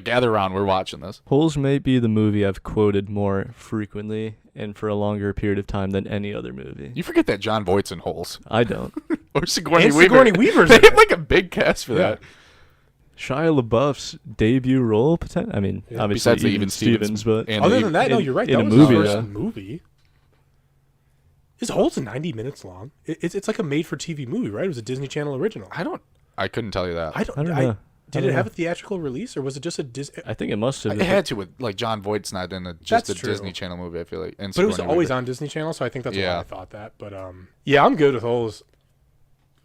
gather around, we're watching this. Holes may be the movie I've quoted more frequently and for a longer period of time than any other movie. You forget that John Voight's in Holes. I don't. Or Sigourney Weaver. Sigourney Weaver's They in have, it. like, a big cast for that. Shia LaBeouf's debut role, I mean, obviously besides the Even Stevens, but other than that, no, you're right. In That a was movie, his first movie. His Holes 90 minutes long. It's like a made-for-TV movie, right? It was a Disney Channel original. I couldn't tell you that. I don't know. Did it have a theatrical release, or was it just a Disney? I think it must have. It had to with, like, John Voight's not in just a Disney Channel movie, I feel like. And but it was Sigourney always Weaver. on Disney Channel, so I think that's why I thought that. But yeah, I'm good with Holes.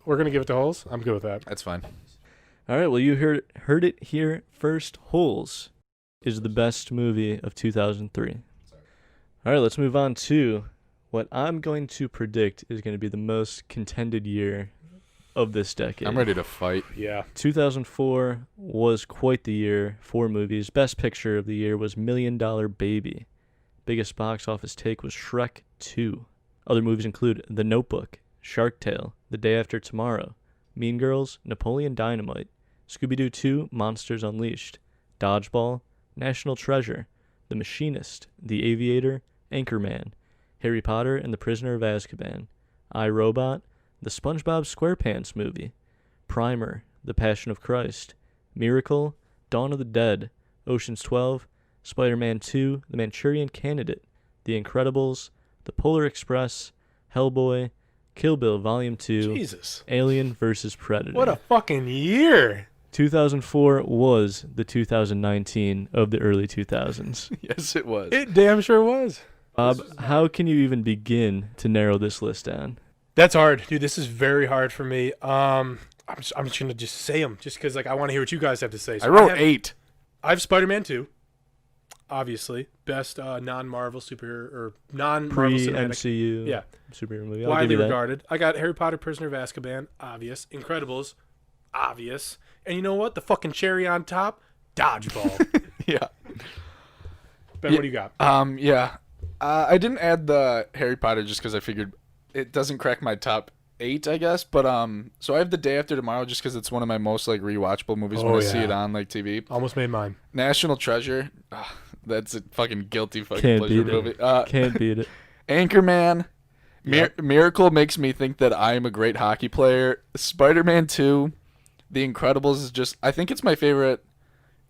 We're going to give it to Holes? I'm good with that. That's fine. All right, well, you heard it here first. Holes is the best movie of 2003. All right, let's move on to what I'm going to predict is going to be the most contended year of this decade. I'm ready to fight. Yeah. 2004 was quite the year for movies. Best picture of the year was $1 Million Baby. Biggest box office take was Shrek 2. Other movies include The Notebook, Shark Tale, The Day After Tomorrow, Mean Girls, Napoleon Dynamite, Scooby-Doo 2, Monsters Unleashed, Dodgeball, National Treasure, The Machinist, The Aviator, Anchorman, Harry Potter and the Prisoner of Azkaban, I, Robot, The SpongeBob SquarePants Movie, Primer, The Passion of Christ, Miracle, Dawn of the Dead, Ocean's 12, Spider-Man 2, The Manchurian Candidate, The Incredibles, The Polar Express, Hellboy, Kill Bill Volume 2, Jesus. Alien vs. Predator. What a fucking year. 2004 was the 2019 of the early 2000s. Yes, it was. It damn sure was. Bob, how can you even begin to narrow this list down? That's hard, dude. This is very hard for me. I'm just gonna say them, just because like I want to hear what you guys have to say. So I wrote 8. I have Spider-Man 2. obviously. Best non-Marvel superhero or non-Marvel cinematic. Pre-MCU Yeah. superhero movie. I'll Widely give you that. regarded. I got Harry Potter, Prisoner of Azkaban, obvious. Incredibles, obvious. And you know what? The fucking cherry on top, Dodgeball. Yeah. Ben, what do you got? Yeah. I didn't add the Harry Potter just because I figured it doesn't crack my top 8, I guess. But so I have The Day After Tomorrow just because it's one of my most like rewatchable movies when I see it on like TV. Almost made mine. National Treasure. That's a fucking guilty fucking Can't pleasure beat movie. it. Can't beat it. Anchorman. Yep. Miracle makes me think that I am a great hockey player. Spider-Man 2. The Incredibles is just, I think it's my favorite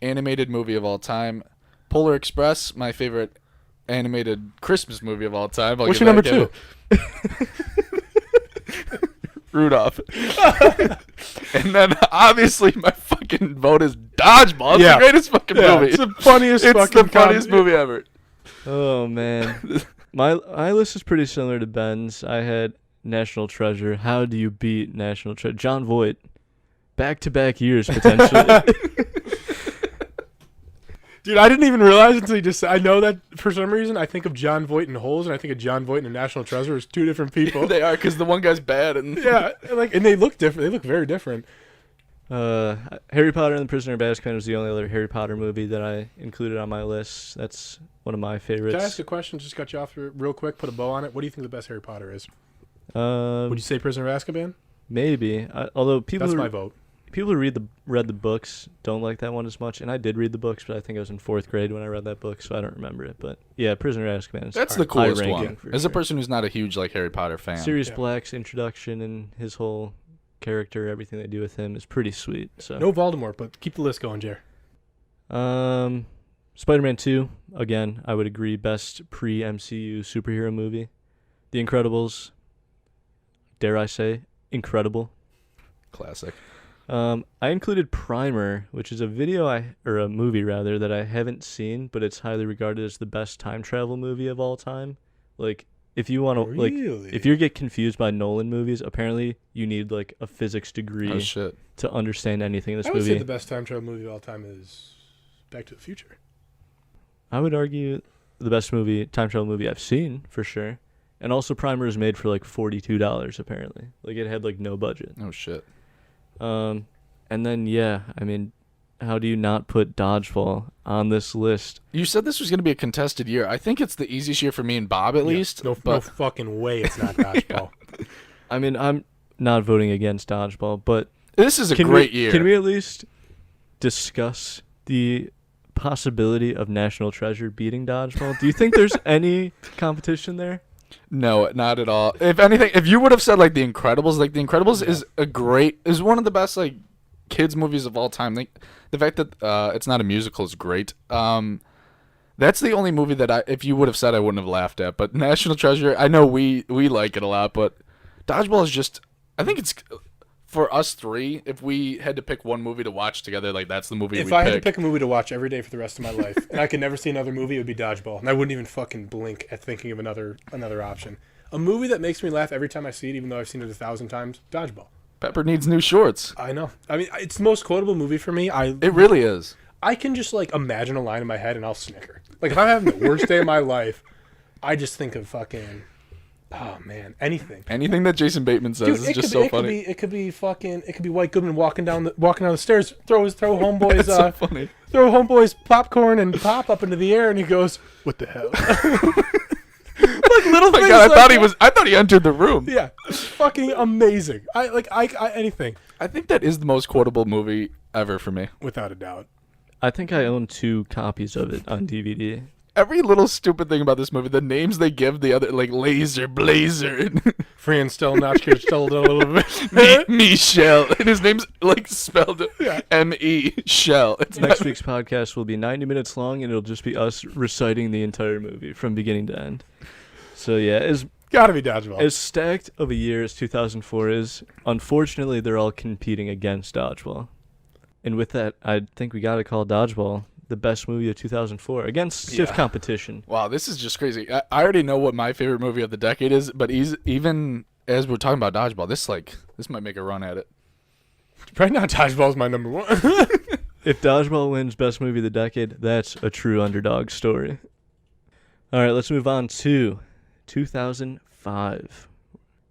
animated movie of all time. Polar Express, my favorite animated Christmas movie of all time. What's your number 2? Rudolph. And then obviously my fucking vote is Dodgeball. It's the greatest fucking movie. It's the funniest movie ever. Oh man, my list is pretty similar to Ben's. I had National Treasure. How do you beat National Treasure? John Voight, back-to-back years potentially. Dude, I didn't even realize until you just said. I know that for some reason I think of John Voight and Holes, and I think of John Voight and National Treasure as two different people. They are, because the one guy's bad. And and they look different. They look very different. Harry Potter and the Prisoner of Azkaban was the only other Harry Potter movie that I included on my list. That's one of my favorites. Can I ask a question? Just cut you off real quick. Put a bow on it. What do you think the best Harry Potter is? Would you say Prisoner of Azkaban? Maybe. Although people That's my vote. People who read the books don't like that one as much, and I did read the books, but I think I was in 4th grade when I read that book, so I don't remember it. But yeah, Prisoner of Azkaban is that's the coolest high one. ranking As sure. a person who's not a huge like Harry Potter fan, Sirius Black's introduction and his whole character, everything they do with him is pretty sweet. So No Voldemort, but keep the list going, Jer. Spider-Man 2, again, I would agree, best pre-MCU superhero movie. The Incredibles, dare I say, incredible. classic. I included Primer, which is a movie rather, that I haven't seen, but it's highly regarded as the best time travel movie of all time. Like, if you want to, Really? if you get confused by Nolan movies, apparently you need like a physics degree Oh shit. to understand anything in this I would movie. say the best time travel movie of all time is Back to the Future. I would argue the best time travel movie I've seen for sure. And also Primer was made for like $42 apparently. Like it had like no budget. Oh shit. And then yeah, I mean, how do you not put Dodgeball on this list? You said this was going to be a contested year. I think it's the easiest year for me and Bob at least. No fucking way it's not Dodgeball. I mean, I'm not voting against Dodgeball, but This is a great year. Can we at least discuss the possibility of National Treasure beating Dodgeball? Do you think there's any competition there? No, not at all. If anything, if you would have said like The Incredibles, is one of the best like kids movies of all time. Like the fact that it's not a musical is great. That's the only movie that if you would have said, I wouldn't have laughed at. But National Treasure, I know we like it a lot, but Dodgeball is just, I think it's for us three. If we had to pick one movie to watch together, like that's the movie If we'd I had to pick. pick a movie to watch every day for the rest of my life, and I could never see another movie, it would be Dodgeball. And I wouldn't even fucking blink at thinking of another option. A movie that makes me laugh every time I see it, even though I've seen it 1,000 times, Dodgeball. Pepper needs new shorts. I know. I mean, it's the most quotable movie for me. It really is. I can just like imagine a line in my head and I'll snicker. Like if I'm having the worst day of my life, I just think of fucking, oh man, anything. Anything that Jason Bateman says is just so funny. It could be White Goodman walking down the stairs, throw homeboys so funny. throw homeboys popcorn and pop up into the air, and he goes, "What the hell?" Like little Oh my things. God, like I thought he entered the room. Yeah, it's fucking amazing. I anything I think that is the most quotable movie ever for me. without a doubt. I think I own 2 copies of it on DVD. Every little stupid thing about this movie, the names they give the other, like Laser, Blazer, Free and still, not scared, still a little bit. Michelle, and his name's like spelled M-E, Shell. It's Next not, week's podcast will be 90 minutes long, and it'll just be us reciting the entire movie from beginning to end. So yeah, Gotta be Dodgeball. as stacked of a year as 2004 is, unfortunately they're all competing against Dodgeball. And with that, I think we gotta call Dodgeball the best movie of 2004 against stiff competition. wow, this is just crazy. I already know what my favorite movie of the decade is, but even as we're talking about Dodgeball, this might make a run at it. Right now, Dodgeball is my number one. If Dodgeball wins Best Movie of the Decade, that's a true underdog story. All right, let's move on to 2005.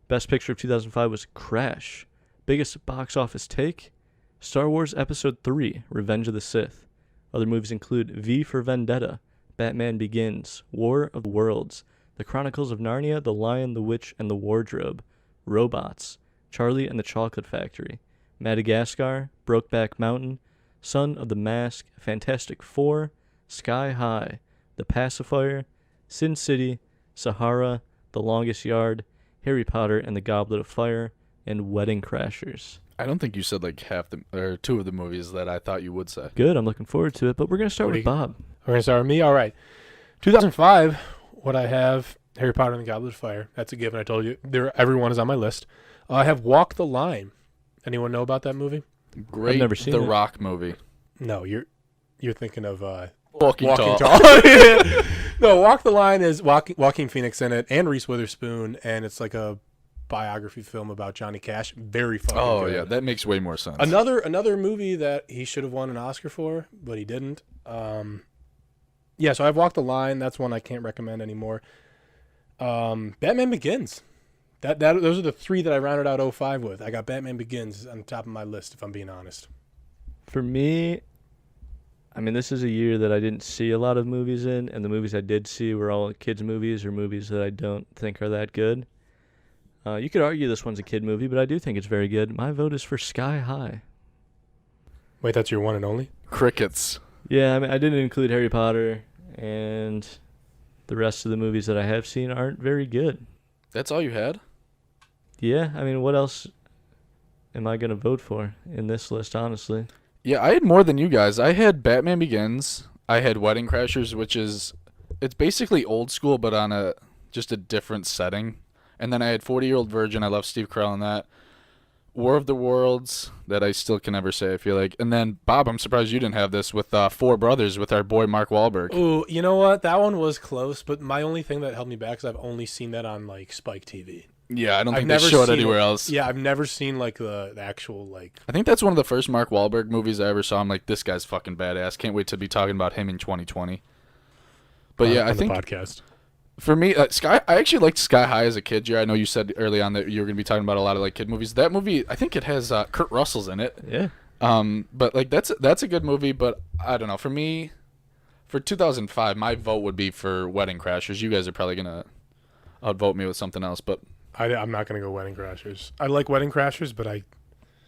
Best Picture of 2005 was Crash. Biggest box office take? Star Wars Episode 3, Revenge of the Sith. Other movies include V for Vendetta, Batman Begins, War of the Worlds, The Chronicles of Narnia, The Lion, the Witch, and the Wardrobe, Robots, Charlie and the Chocolate Factory, Madagascar, Brokeback Mountain, Son of the Mask, Fantastic Four, Sky High, The Pacifier, Sin City, Sahara, The Longest Yard, Harry Potter and the Goblet of Fire, and Wedding Crashers. I don't think you said like two of the movies that I thought you would say. Good, I'm looking forward to it, but we're going to start with Bob. We're going to start with me? All right. 2005, what I have, Harry Potter and the Goblet of Fire. That's a given. I told you. Everyone is on my list. I have Walk the Line. Anyone know about that movie? Great. I've never seen The it. Rock movie. No, you're thinking of Walking Tall. No, Walk the Line is Joaquin Phoenix in it and Reese Witherspoon, and it's like a biography film about Johnny Cash. Very fucking good. Yeah, that makes way more sense. Another movie that he should have won an Oscar for, but he didn't. Yeah, so I've Walked the Line. That's one I can't recommend anymore. Batman Begins. Those are the three that I rounded out 05 with. I got Batman Begins on the top of my list, if I'm being honest. For me, I mean, this is a year that I didn't see a lot of movies in, and the movies I did see were all kids' movies or movies that I don't think are that good. You could argue this one's a kid movie, but I do think it's very good. My vote is for Sky High. Wait, that's your one and only? Crickets. Yeah, I mean, I didn't include Harry Potter, and the rest of the movies that I have seen aren't very good. That's all you had? Yeah, I mean, what else am I going to vote for in this list, honestly? Yeah, I had more than you guys. I had Batman Begins. I had Wedding Crashers, which is, it's basically old school, but on just a different setting. And then I had 40-Year-Old Virgin. I love Steve Carell in that. War of the Worlds, that I still can never say, I feel like. And then, Bob, I'm surprised you didn't have this, with Four Brothers with our boy Mark Wahlberg. Ooh, you know what? That one was close, but my only thing that held me back is I've only seen that on, like, Spike TV. Yeah, I don't think they show it anywhere else. Yeah, I've never seen, like, the actual, like... I think that's one of the first Mark Wahlberg movies I ever saw. I'm like, this guy's fucking badass. Can't wait to be talking about him in 2020. But yeah, I think... on the podcast. For me, I actually liked Sky High as a kid, Jerry. I know you said early on that you were going to be talking about a lot of like kid movies. That movie, I think it has Kurt Russell's in it. Yeah. But like that's a good movie, but I don't know. For me, for 2005, my vote would be for Wedding Crashers. You guys are probably going to outvote me with something else, but I'm not going to go Wedding Crashers. I like Wedding Crashers, but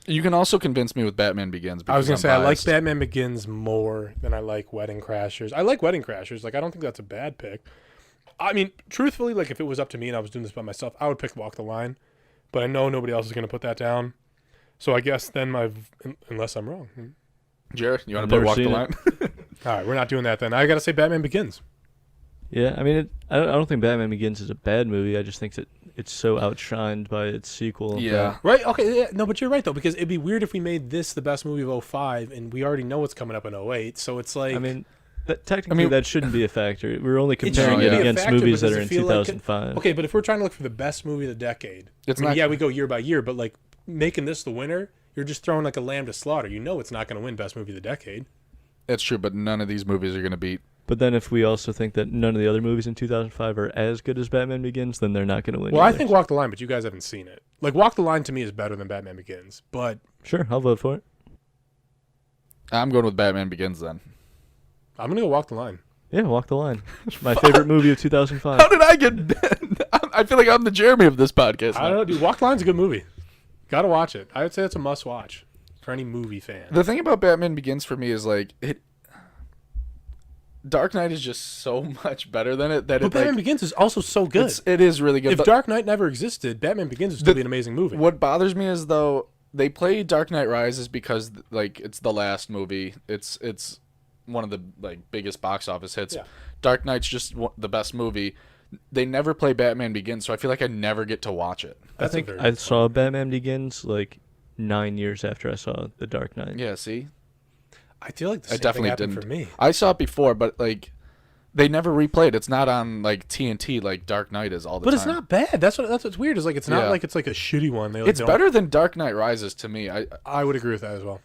you can also convince me with Batman Begins. I was going to say biased. I like Batman Begins more than I like Wedding Crashers. I like Wedding Crashers. Like I don't think that's a bad pick. I mean, truthfully, like if it was up to me and I was doing this by myself, I would pick Walk the Line. But I know nobody else is going to put that down. So I guess then unless I'm wrong. Jared, you want to put Walk the Line? All right, we're not doing that then. I got to say Batman Begins. Yeah, I mean, I don't think Batman Begins is a bad movie. I just think that it's so outshined by its sequel. Yeah. Right? Okay, yeah, no, but you're right, though, because it'd be weird if we made this the best movie of 05, and we already know what's coming up in 08, so it's like... I mean, technically that shouldn't be a factor. We're only comparing shouldn't it be a against factor, movies but that does are it in feel like 2005. okay, but if we're trying to look for the best movie of the decade, yeah, we go year by year, but like making this the winner, you're just throwing like a lamb to slaughter. You know it's not going to win best movie of the decade. That's true, but none of these movies are going to beat. But then if we also think that none of the other movies in 2005 are as good as Batman Begins, then they're not going to win. Well, either. I think Walk the Line, but you guys haven't seen it. Like Walk the Line to me is better than Batman Begins, but Sure, I'll vote for it. I'm going with Batman Begins then. I'm going to go Walk the Line. Yeah, Walk the Line. My favorite movie of 2005. How did I get... I feel like I'm the Jeremy of this podcast. I don't know, dude. Walk the Line's a good movie. Got to watch it. I would say it's a must-watch for any movie fan. The thing about Batman Begins for me is like Dark Knight is just so much better than it. But Batman Begins is also so good. It is really good. If Dark Knight never existed, Batman Begins would still be an amazing movie. What bothers me is though they play Dark Knight Rises because like it's the last movie. It's one of the like biggest box office hits. Yeah. Dark Knight's just the best movie. They never play Batman Begins, so I feel like I never get to watch it. I think I saw Batman Begins like 9 years after I saw The Dark Knight. Yeah, see? I feel like the I same definitely thing happened didn't. for me. I saw it before, but like they never replayed. It's not on like TNT like Dark Knight is all the time. But it's not bad. That's what's weird. Is like it's not like it's like a shitty one. It's better than Dark Knight Rises to me. I would agree with that as well.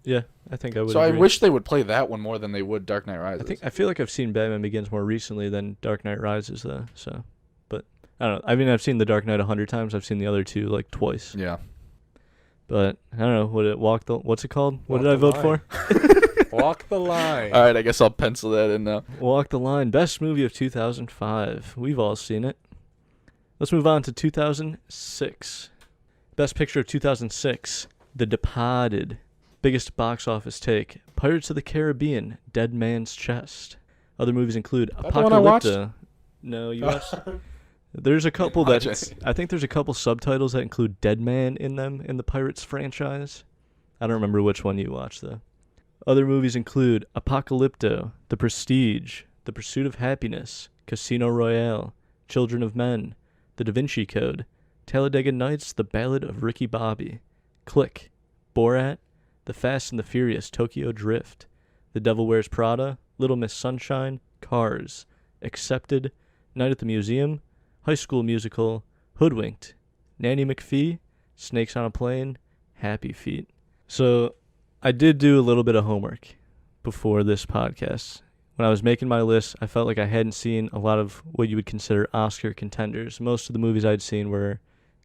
Yeah, I think I would. So agree. I wish they would play that one more than they would Dark Knight Rises. I feel like I've seen Batman Begins more recently than Dark Knight Rises, though. So, but I don't know. I mean, I've seen The Dark Knight 100 times. I've seen the other two like twice. Yeah. But I don't know. What's it called? What Walk did I the vote line. for? Walk the line. All right, I guess I'll pencil that in now. Walk the Line, best movie of 2005. We've all seen it. Let's move on to 2006. Best picture of 2006, The Departed. Biggest box office take, Pirates of the Caribbean, Dead Man's Chest. Other movies include that the one I watched? Apocalypto. No, you watched? There's a couple that I think there's a couple subtitles that include Dead Man in them in the Pirates franchise. I don't remember which one you watched though. Other movies include Apocalypto, The Prestige, The Pursuit of Happiness, Casino Royale, Children of Men, The Da Vinci Code, Talladega Nights, The Ballad of Ricky Bobby, Click, Borat, The Fast and the Furious Tokyo Drift, The Devil Wears Prada, Little Miss Sunshine, Cars, Accepted, Night at the Museum, High School Musical, Hoodwinked, Nanny McPhee, Snakes on a Plane, Happy Feet. So I did do a little bit of homework before this podcast. When I was making my list, I felt like I hadn't seen a lot of what you would consider Oscar contenders. Most of the movies I'd seen were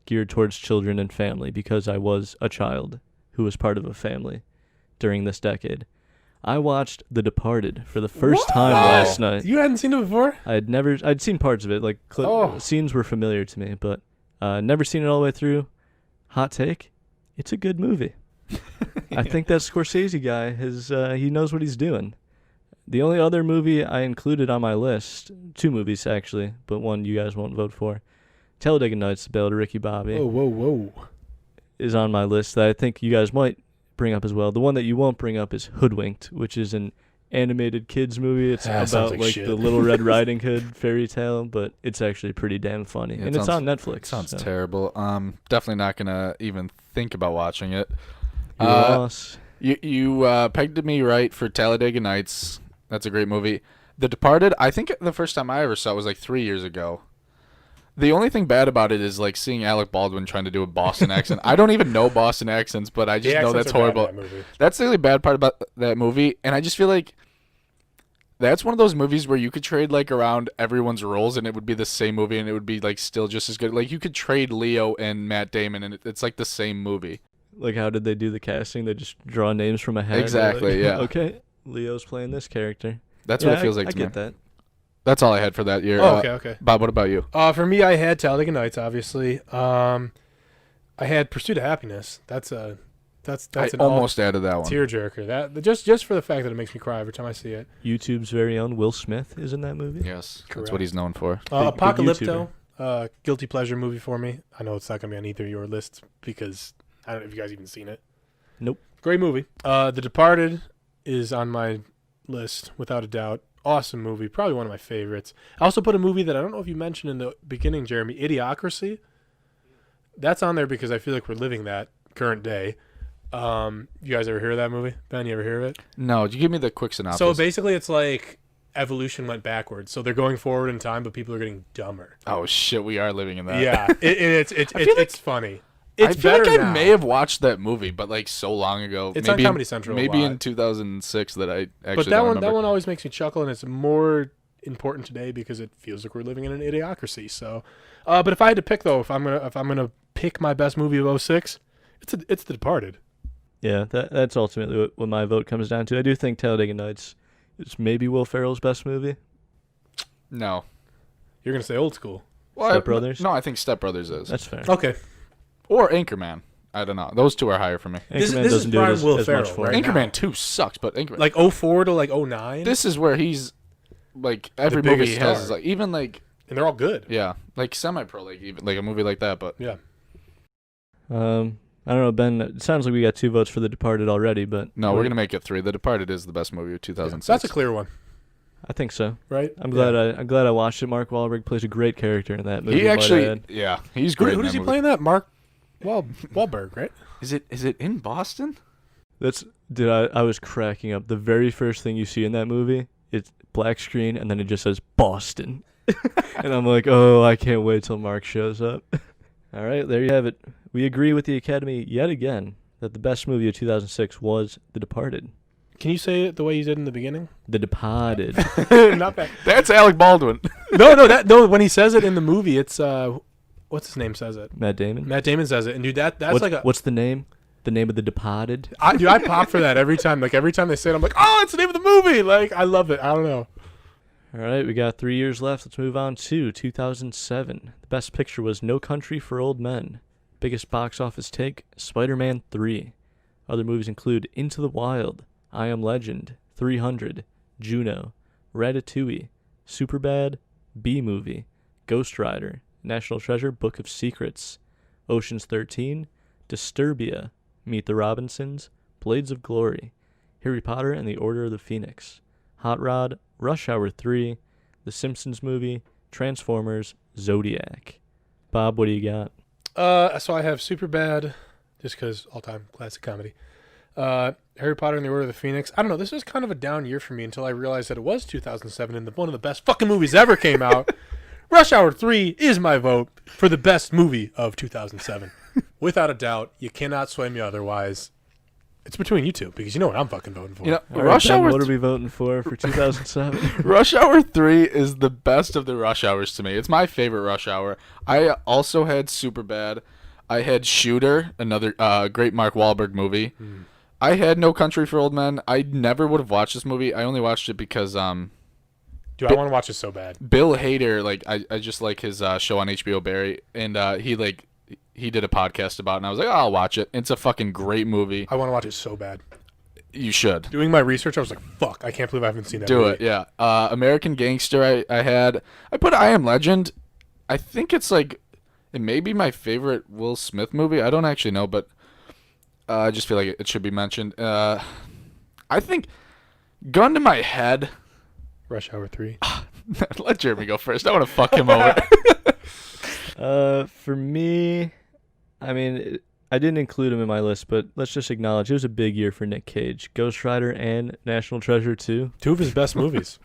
geared towards children and family because I was a child who was part of a family during this decade. I watched The Departed for the first time last night. You hadn't seen it before? I'd seen parts of it, like scenes were familiar to me, but never seen it all the way through. Hot take, it's a good movie. I think that Scorsese guy he knows what he's doing. The only other movie I included on my list, two movies actually, but one you guys won't vote for, Talladega Nights, The Ballad of Ricky Bobby. Whoa. Is on my list that I think you guys might bring up as well. The one that you won't bring up is Hoodwinked, which is an animated kids movie. It's about like the Little Red Riding Hood fairy tale, but it's actually pretty damn funny. Yeah, and it's on Netflix. Sounds terrible. Definitely not gonna even think about watching it. You're a loss. You pegged me right for Talladega Nights. That's a great movie. The Departed, I think the first time I ever saw it was like 3 years ago. The only thing bad about it is like seeing Alec Baldwin trying to do a Boston accent. I don't even know Boston accents, but I just know that's horrible. That's the only bad part about that movie, and I just feel like that's one of those movies where you could trade like around everyone's roles and it would be the same movie and it would be like still just as good. Like you could trade Leo and Matt Damon and it's like the same movie. Like how did they do the casting? They just draw names from a hat. Exactly, like, yeah. Okay, Leo's playing this character. That's what it feels like I to me. get that. That's all I had for that year. Oh, okay. Bob, what about you? For me, I had Talladega Nights, obviously. I had Pursuit of Happiness. That's I an almost added that one. Tearjerker. That just for the fact that it makes me cry every time I see it. YouTube's very own Will Smith is in that movie. Yes, Correct. that's what he's known for. Big Apocalypto, guilty pleasure movie for me. I know it's not gonna be on either of your lists because I don't know if you guys even seen it. Nope. Great movie. The Departed is on my list without a doubt. Awesome movie, probably one of my favorites. I also put a movie that I don't know if you mentioned in the beginning, Jeremy, Idiocracy. That's on there because I feel like we're living that current day. You guys ever hear of that movie? Ben, you ever hear of it? No, you give me the quick synopsis. So basically it's like evolution went backwards. So they're going forward in time, but people are getting dumber. Oh shit, we are living in that. Yeah, it's funny. It's I feel better like now. I may have watched that movie, but like so long ago. It's maybe on Comedy Central a Maybe lot. in 2006 that I actually. But don't that remember. one always makes me chuckle, and it's more important today because it feels like we're living in an idiocracy. So, but if I had to pick though, if I'm gonna pick my best movie of 06, it's The Departed. Yeah, that's ultimately what my vote comes down to. I do think Talladega Nights is maybe Will Ferrell's best movie. No. You're gonna say Old School. Well, Step Brothers? No, I think Step Brothers is. That's fair. Okay. Or Anchorman. I don't know. Those two are higher for me. This Anchorman is doesn't do it prime as, Will as Ferrell, much for right? me. Anchorman now. 2 sucks, but Anchorman. Like 04 to like 09. This is where he's like every The movie biggest he has star. is like even like and they're all good. yeah, like semi-pro, like even like a movie like that. But Yeah. I don't know, Ben. It sounds like we got 2 votes for The Departed already, but no, we're gonna make it 3. The Departed is the best movie of 2006. So that's a clear one, I think so. right? I'm glad I watched it. Mark Wahlberg plays a great character in that movie. He might actually, add. yeah, he's great. Who in does that he movie. play in that? Mark Wahlberg, right? Is it in Boston? I was cracking up. The very first thing you see in that movie, it's black screen, and then it just says Boston. And I'm like, oh, I can't wait till Mark shows up. All right, there you have it. We agree with the Academy yet again. that the best movie of 2006 was The Departed. Can you say it the way you did in the beginning? The Departed. Not bad. That's Alec Baldwin. No. When he says it in the movie, it's what's his name says it? Matt Damon. Matt Damon says it, and dude, that's what's the name? The name of The Departed. I pop for that every time. Like every time they say it, I'm like, oh, it's the name of the movie. Like I love it. I don't know. All right, we got 3 years left. Let's move on to 2007. The best picture was No Country for Old Men. Biggest box office take, Spider-Man 3. Other movies include Into the Wild, I Am Legend, 300, Juno, Ratatouille, Superbad, B-Movie, Ghost Rider, National Treasure, Book of Secrets, Ocean's 13, Disturbia, Meet the Robinsons, Blades of Glory, Harry Potter and the Order of the Phoenix, Hot Rod, Rush Hour 3, The Simpsons Movie, Transformers, Zodiac. Bob, what do you got? So I have Superbad, just because all-time classic comedy. Harry Potter and the Order of the Phoenix. I don't know. This was kind of a down year for me until I realized that it was 2007 and one of the best fucking movies ever came out. Rush Hour 3 is my vote for the best movie of 2007. Without a doubt. You cannot sway me otherwise. It's between you two because you know what I'm fucking voting for. All right, Ben, what are we voting for 2007? Rush Hour 3 is the best of the Rush Hours to me. It's my favorite Rush Hour. I also had Superbad. I had Shooter, another great Mark Wahlberg movie. I had No Country for Old Men. I never would have watched this movie. I only watched it because Dude, I want to watch it so bad. Bill Hader, I just like his show on HBO Barry, and he did a podcast about it, and I was like, oh, I'll watch it. It's a fucking great movie. I want to watch it so bad. You should. Doing my research, I was like, fuck, I can't believe I haven't seen that Do movie. it, yeah. American Gangster, I put I Am Legend. I think it's like, it may be my favorite Will Smith movie. I don't actually know, but I just feel like it should be mentioned. I think, gun to my head. Rush Hour 3. Let Jeremy go first. I want to fuck him over. For me, I mean, I didn't include him in my list, but let's just acknowledge it was a big year for Nick Cage. Ghost Rider and National Treasure 2. Two of his best movies.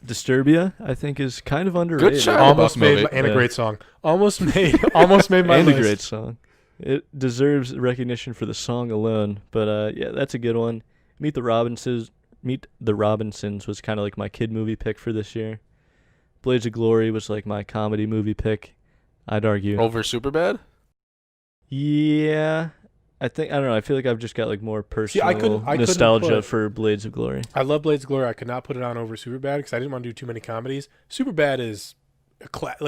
Disturbia, I think, is kind of underrated. Good shot. Almost made movie. and a great song. Almost made my and list. a great song. It deserves recognition for the song alone, but yeah, that's a good one. Meet the Robinsons was kind of like my kid movie pick for this year. Blades of Glory was like my comedy movie pick, I'd argue. Over Superbad? Yeah. I don't know. I feel like I've just got like more personal I couldn't nostalgia for Blades of Glory. I love Blades of Glory. I could not put it on over Superbad because I didn't want to do too many comedies. Superbad is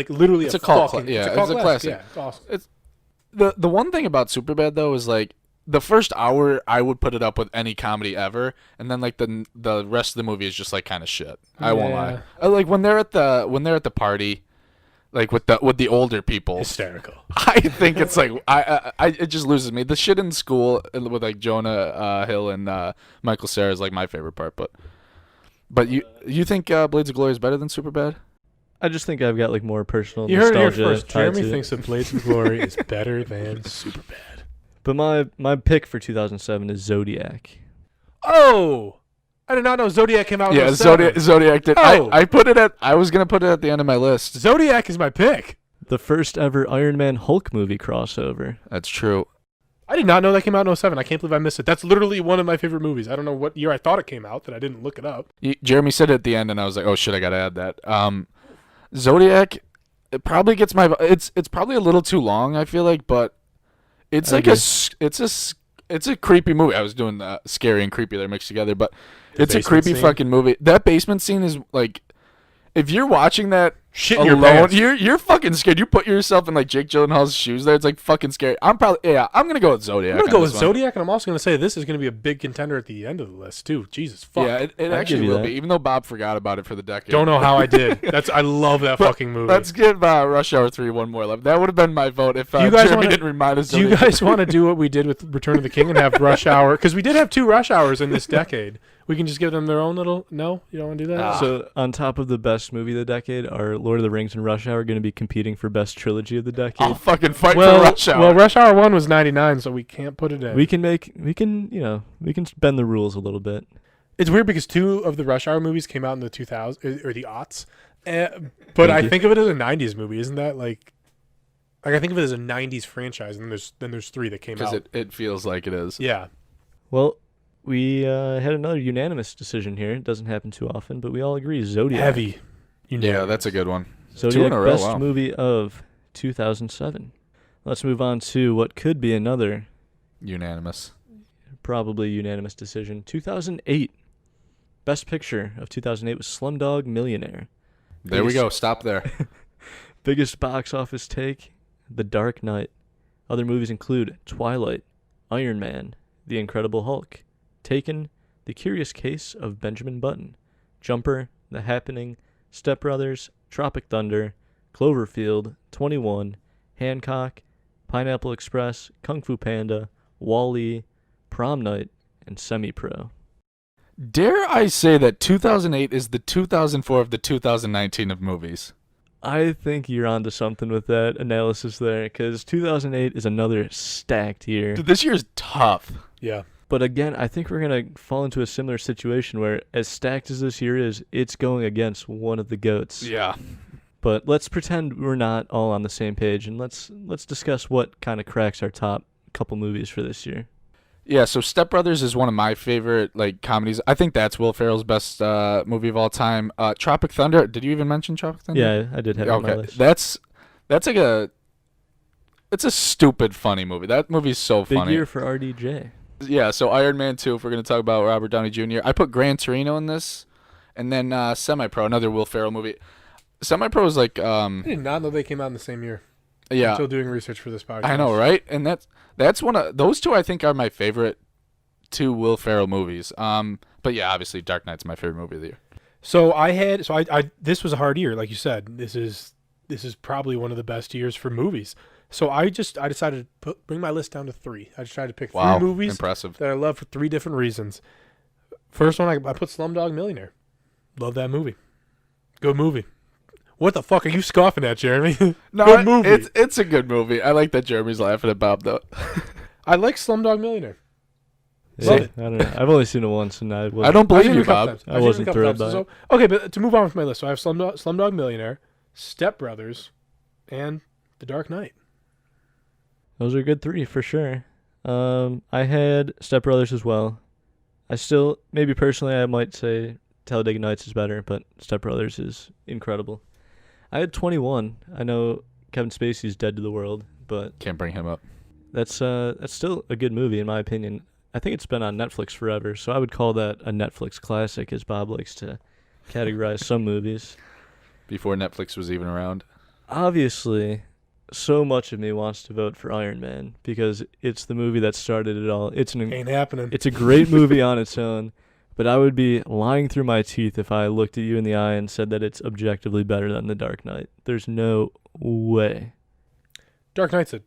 literally It's a cult fucking, yeah, it's a classic. Yeah, it's awesome. It's the one thing about Superbad though is like the first hour I would put it up with any comedy ever, and then like the rest of the movie is just like kind of shit. I won't lie. Like when they're at the party, like with the older people, Hysterical. I think it's like it just loses me. The shit in school with like Jonah Hill and Michael Cera is like my favorite part. But you think Blades of Glory is better than Superbad? I just think I've got like more personal You heard nostalgia. it here first. tied Jeremy to it. thinks that Blades of Glory is better than Superbad. But my pick for 2007 is Zodiac. Oh, I did not know Zodiac came out. Yeah, in 07. Zodiac did. Oh. I was gonna put it at the end of my list. Zodiac is my pick. The first ever Iron Man Hulk movie crossover. That's true. I did not know that came out in 07. I can't believe I missed it. That's literally one of my favorite movies. I don't know what year I thought it came out that I didn't look it up. Jeremy said it at the end, and I was like, oh shit, I gotta add that. Zodiac, it probably gets my. It's probably a little too long. I feel like, but it's like it's a creepy movie. I was doing scary and creepy there mixed together, but it's a creepy fucking movie. That basement scene is like, if you're watching that Shit in your alone, pants. you're fucking scared. You put yourself in like Jake Gyllenhaal's shoes there. It's like fucking scary. I'm gonna go with Zodiac. I'm going to go on with this one. Zodiac, and I'm also going to say this is going to be a big contender at the end of the list, too. Jesus, fuck. Yeah, it give actually you will that. be, even though Bob forgot about it for the decade. Don't know how I did. I love that fucking movie. Let's give Rush Hour 3 one more love. That would have been my vote if You guys Jeremy wanna- didn't remind us. Do you guys want to do what we did with Return of the King and have Rush Hour? Because we did have 2 Rush Hours in this decade. We can just give them their own little... No? You don't want to do that? So on top of the best movie of the decade, are Lord of the Rings and Rush Hour going to be competing for best trilogy of the decade? I'll fucking fight well, for Rush Hour. well, Rush Hour 1 was 99, so we can't put it in. we can bend the rules a little bit. It's weird because 2 of the Rush Hour movies came out in the 2000s, or the aughts. But Thank I you. think of it as a 90s movie. Isn't that like... Like I think of it as a '90s franchise, and then there's 3 that came Because out. it feels like it is. Yeah. Well, we had another unanimous decision here. It doesn't happen too often, but we all agree Zodiac. Heavy. Yeah, that's a good one. 2 Zodiac, in a row. best Wow. movie of 2007. Let's move on to what could be another Unanimous. probably unanimous decision. 2008. Best picture of 2008 was Slumdog Millionaire. There we go. Stop there. Biggest box office take, The Dark Knight. Other movies include Twilight, Iron Man, The Incredible Hulk, Taken, The Curious Case of Benjamin Button, Jumper, The Happening, Step Brothers, Tropic Thunder, Cloverfield, 21, Hancock, Pineapple Express, Kung Fu Panda, Wall-E, Prom Night, and Semi-Pro. Dare I say that 2008 is the 2004 of the 2019 of movies? I think you're onto something with that analysis there, because 2008 is another stacked year. Dude, this year's tough. Yeah. But again, I think we're going to fall into a similar situation where, as stacked as this year is, it's going against one of the GOATs. Yeah. But let's pretend we're not all on the same page, and let's discuss what kind of cracks our top couple movies for this year. Yeah, so Step Brothers is one of my favorite comedies. I think that's Will Ferrell's best movie of all time. Tropic Thunder. Did you even mention Tropic Thunder? Yeah, I did have it on my list. That's like it's a stupid funny movie. That movie's so Big funny. year for RDJ. Yeah, so Iron Man 2, if we're going to talk about Robert Downey Jr. I put Gran Torino in this, and then Semi-Pro, another Will Ferrell movie. Semi-Pro is like... I did not know they came out in the same year. Yeah. I'm still doing research for this podcast. I know, right? And that's one of... Those two, I think, are my favorite 2 Will Ferrell movies. But yeah, obviously, Dark Knight's my favorite movie of the year. So this was a hard year, like you said. This is probably one of the best years for movies. So I decided to bring my list down to 3. I just tried to pick 3 movies impressive. that I love for 3 different reasons. First one, I put Slumdog Millionaire. Love that movie. Good movie. What the fuck are you scoffing at, Jeremy? No, good movie. It's a good movie. I like that Jeremy's laughing at Bob, though. I like Slumdog Millionaire. Yeah, Love it. I don't know. I've only seen it once, and I wasn't. I don't I've believe seen it you, a couple Bob. times. I I've seen it a wasn't couple thrilled times. by it. Okay, but to move on with my list, so I have Slumdog Millionaire, Step Brothers, and The Dark Knight. Those are good 3 for sure. I had Step Brothers as well. I still, maybe personally, I might say Talladega Nights is better, but Step Brothers is incredible. I had 21. I know Kevin Spacey's dead to the world, but Can't bring him up. that's still a good movie in my opinion. I think it's been on Netflix forever, so I would call that a Netflix classic, as Bob likes to categorize some movies. Before Netflix was even around. Obviously, so much of me wants to vote for Iron Man because it's the movie that started it all. Ain't happening. It's a great movie on its own, but I would be lying through my teeth if I looked at you in the eye and said that it's objectively better than The Dark Knight. There's no way. Dark Knight's a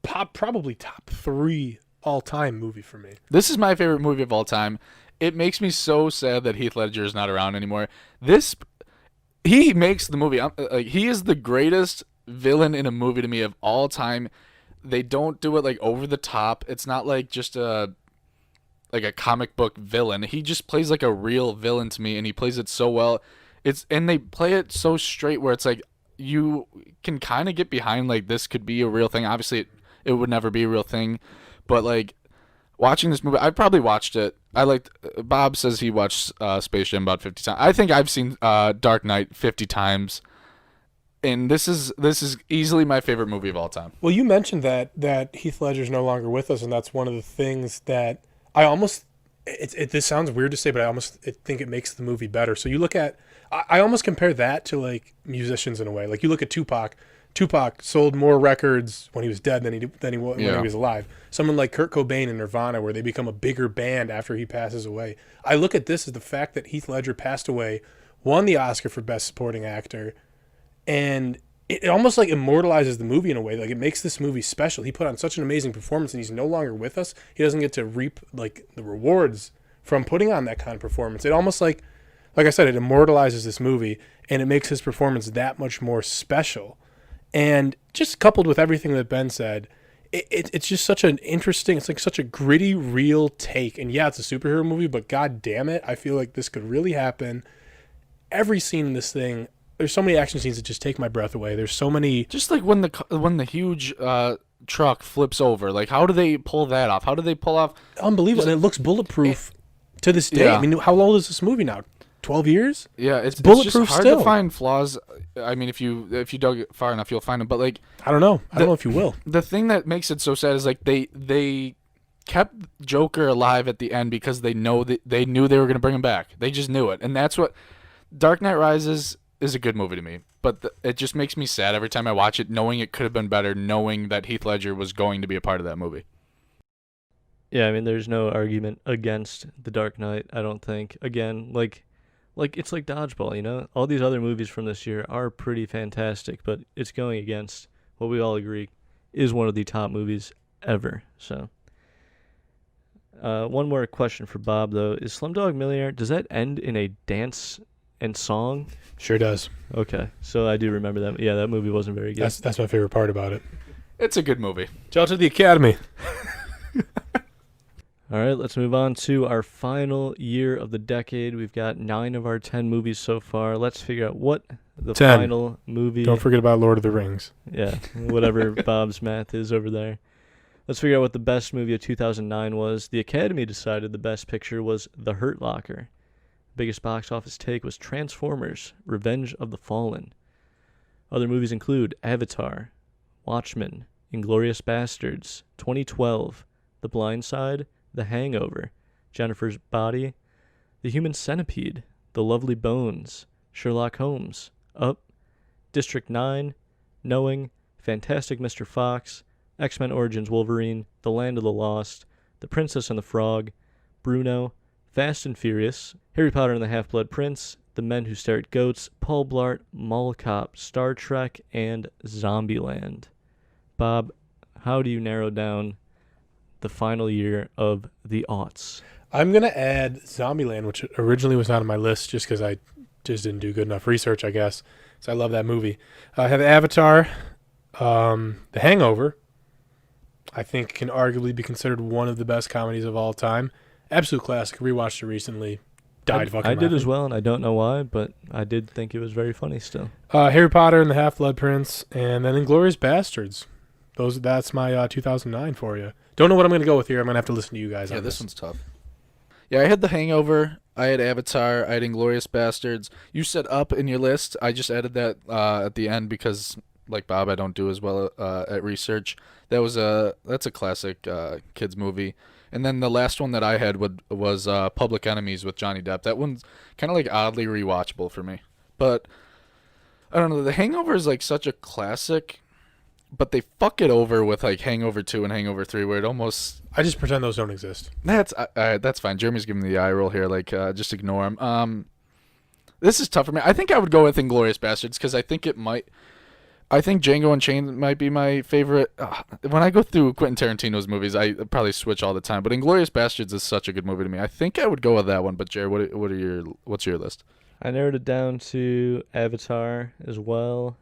probably top 3 all-time movie for me. This is my favorite movie of all time. It makes me so sad that Heath Ledger is not around anymore. He makes the movie. He is the greatest villain in a movie to me of all time. They don't do it over the top. It's not just a comic book villain. He just plays like a real villain to me, and he plays it so well. And they play it so straight where it's you can kind of get behind this could be a real thing. Obviously, it would never be a real thing, but watching this movie, I probably watched it. Bob says he watched Space Jam about 50 times. I think I've seen Dark Knight 50 times. And this is easily my favorite movie of all time. Well, you mentioned that Heath Ledger's no longer with us, and that's one of the things that I almost this sounds weird to say, but I think it makes the movie better. So you look at I almost compare that to musicians in a way. You look at Tupac. Tupac sold more records when he was dead than he when he was alive. Someone like Kurt Cobain and Nirvana, where they become a bigger band after he passes away. I look at this as the fact that Heath Ledger passed away, won the Oscar for Best Supporting Actor, and it almost immortalizes the movie in a way. It makes this movie special. He put on such an amazing performance, and he's no longer with us. He doesn't get to reap the rewards from putting on that kind of performance. It almost like I said, it immortalizes this movie, and it makes his performance that much more special. And just coupled with everything that Ben said, it's just such an interesting, it's such a gritty, real take. And yeah, it's a superhero movie, but god damn it, I feel like this could really happen. Every scene in this thing, there's so many action scenes that just take my breath away. There's so many. Just like when the huge truck flips over, like how do they pull that off? How do they pull off? Unbelievable. And it looks bulletproof to this day. Yeah. I mean, how old is this movie now? 12 years? Yeah, it's bulletproof just hard still. to find flaws. I mean, if you dug far enough, you'll find them. But like, I don't know. I don't know if you will. The thing that makes it so sad is like they kept Joker alive at the end because they knew they were going to bring him back. They just knew it, and that's what Dark Knight Rises is a good movie to me. But it just makes me sad every time I watch it, knowing it could have been better, knowing that Heath Ledger was going to be a part of that movie. Yeah, I mean, there's no argument against The Dark Knight, I don't think. Again, like it's like Dodgeball, you know? All these other movies from this year are pretty fantastic, but it's going against what we all agree is one of the top movies ever. So, one more question for Bob, though. Is Slumdog Millionaire, does that end in a dance and song? Sure does. Okay, so I do remember that. Yeah, that movie wasn't very good. That's my favorite part about it. It's a good movie. Shout out to the Academy. All right, let's move on to our final year of the decade. We've got 9 of our 10 movies so far. Let's figure out what the 10. final movie... Don't forget about Lord of the Rings. Yeah, whatever Bob's math is over there. Let's figure out what the best movie of 2009 was. The Academy decided the best picture was The Hurt Locker. Biggest box office take was Transformers: Revenge of the Fallen. Other movies include Avatar, Watchmen, Inglourious Bastards, 2012, The Blind Side, The Hangover, Jennifer's Body, The Human Centipede, The Lovely Bones, Sherlock Holmes, Up, District 9, Knowing, Fantastic Mr. Fox, X-Men Origins Wolverine, The Land of the Lost, The Princess and the Frog, Bruno, Fast and Furious, Harry Potter and the Half-Blood Prince, The Men Who Stare at Goats, Paul Blart, Mall Cop, Star Trek, and Zombieland. Bob, how do you narrow down the final year of the aughts? I'm going to add Zombieland, which originally was not on my list just because I just didn't do good enough research, I guess. So I love that movie. I have Avatar, The Hangover. I think can arguably be considered one of the best comedies of all time. Absolute classic. Rewatched it recently. Died fucking I did laughing. as well, and I don't know why, but I did think it was very funny still. Harry Potter and the Half-Blood Prince, and then Inglourious Bastards. That's my 2009 for you. Don't know what I'm going to go with here. I'm going to have to listen to you guys. Yeah, on this one's tough. Yeah, I had The Hangover. I had Avatar. I had Inglourious Bastards. You said Up in your list. I just added that at the end because, like Bob, I don't do as well at research. That's a classic kids movie. And then the last one that I had was Public Enemies with Johnny Depp. That one's kind of like oddly rewatchable for me. But I don't know. The Hangover is like such a classic, but they fuck it over with like Hangover 2 and Hangover 3, where it almost... I just pretend those don't exist. That's fine. Jeremy's giving me the eye roll here. Like, just ignore him. This is tough for me. I think I would go with Inglourious Bastards because I think Django Unchained might be my favorite. When I go through Quentin Tarantino's movies, I probably switch all the time. But Inglourious Bastards is such a good movie to me. I think I would go with that one. But Jared, what's your list? I narrowed it down to Avatar as well,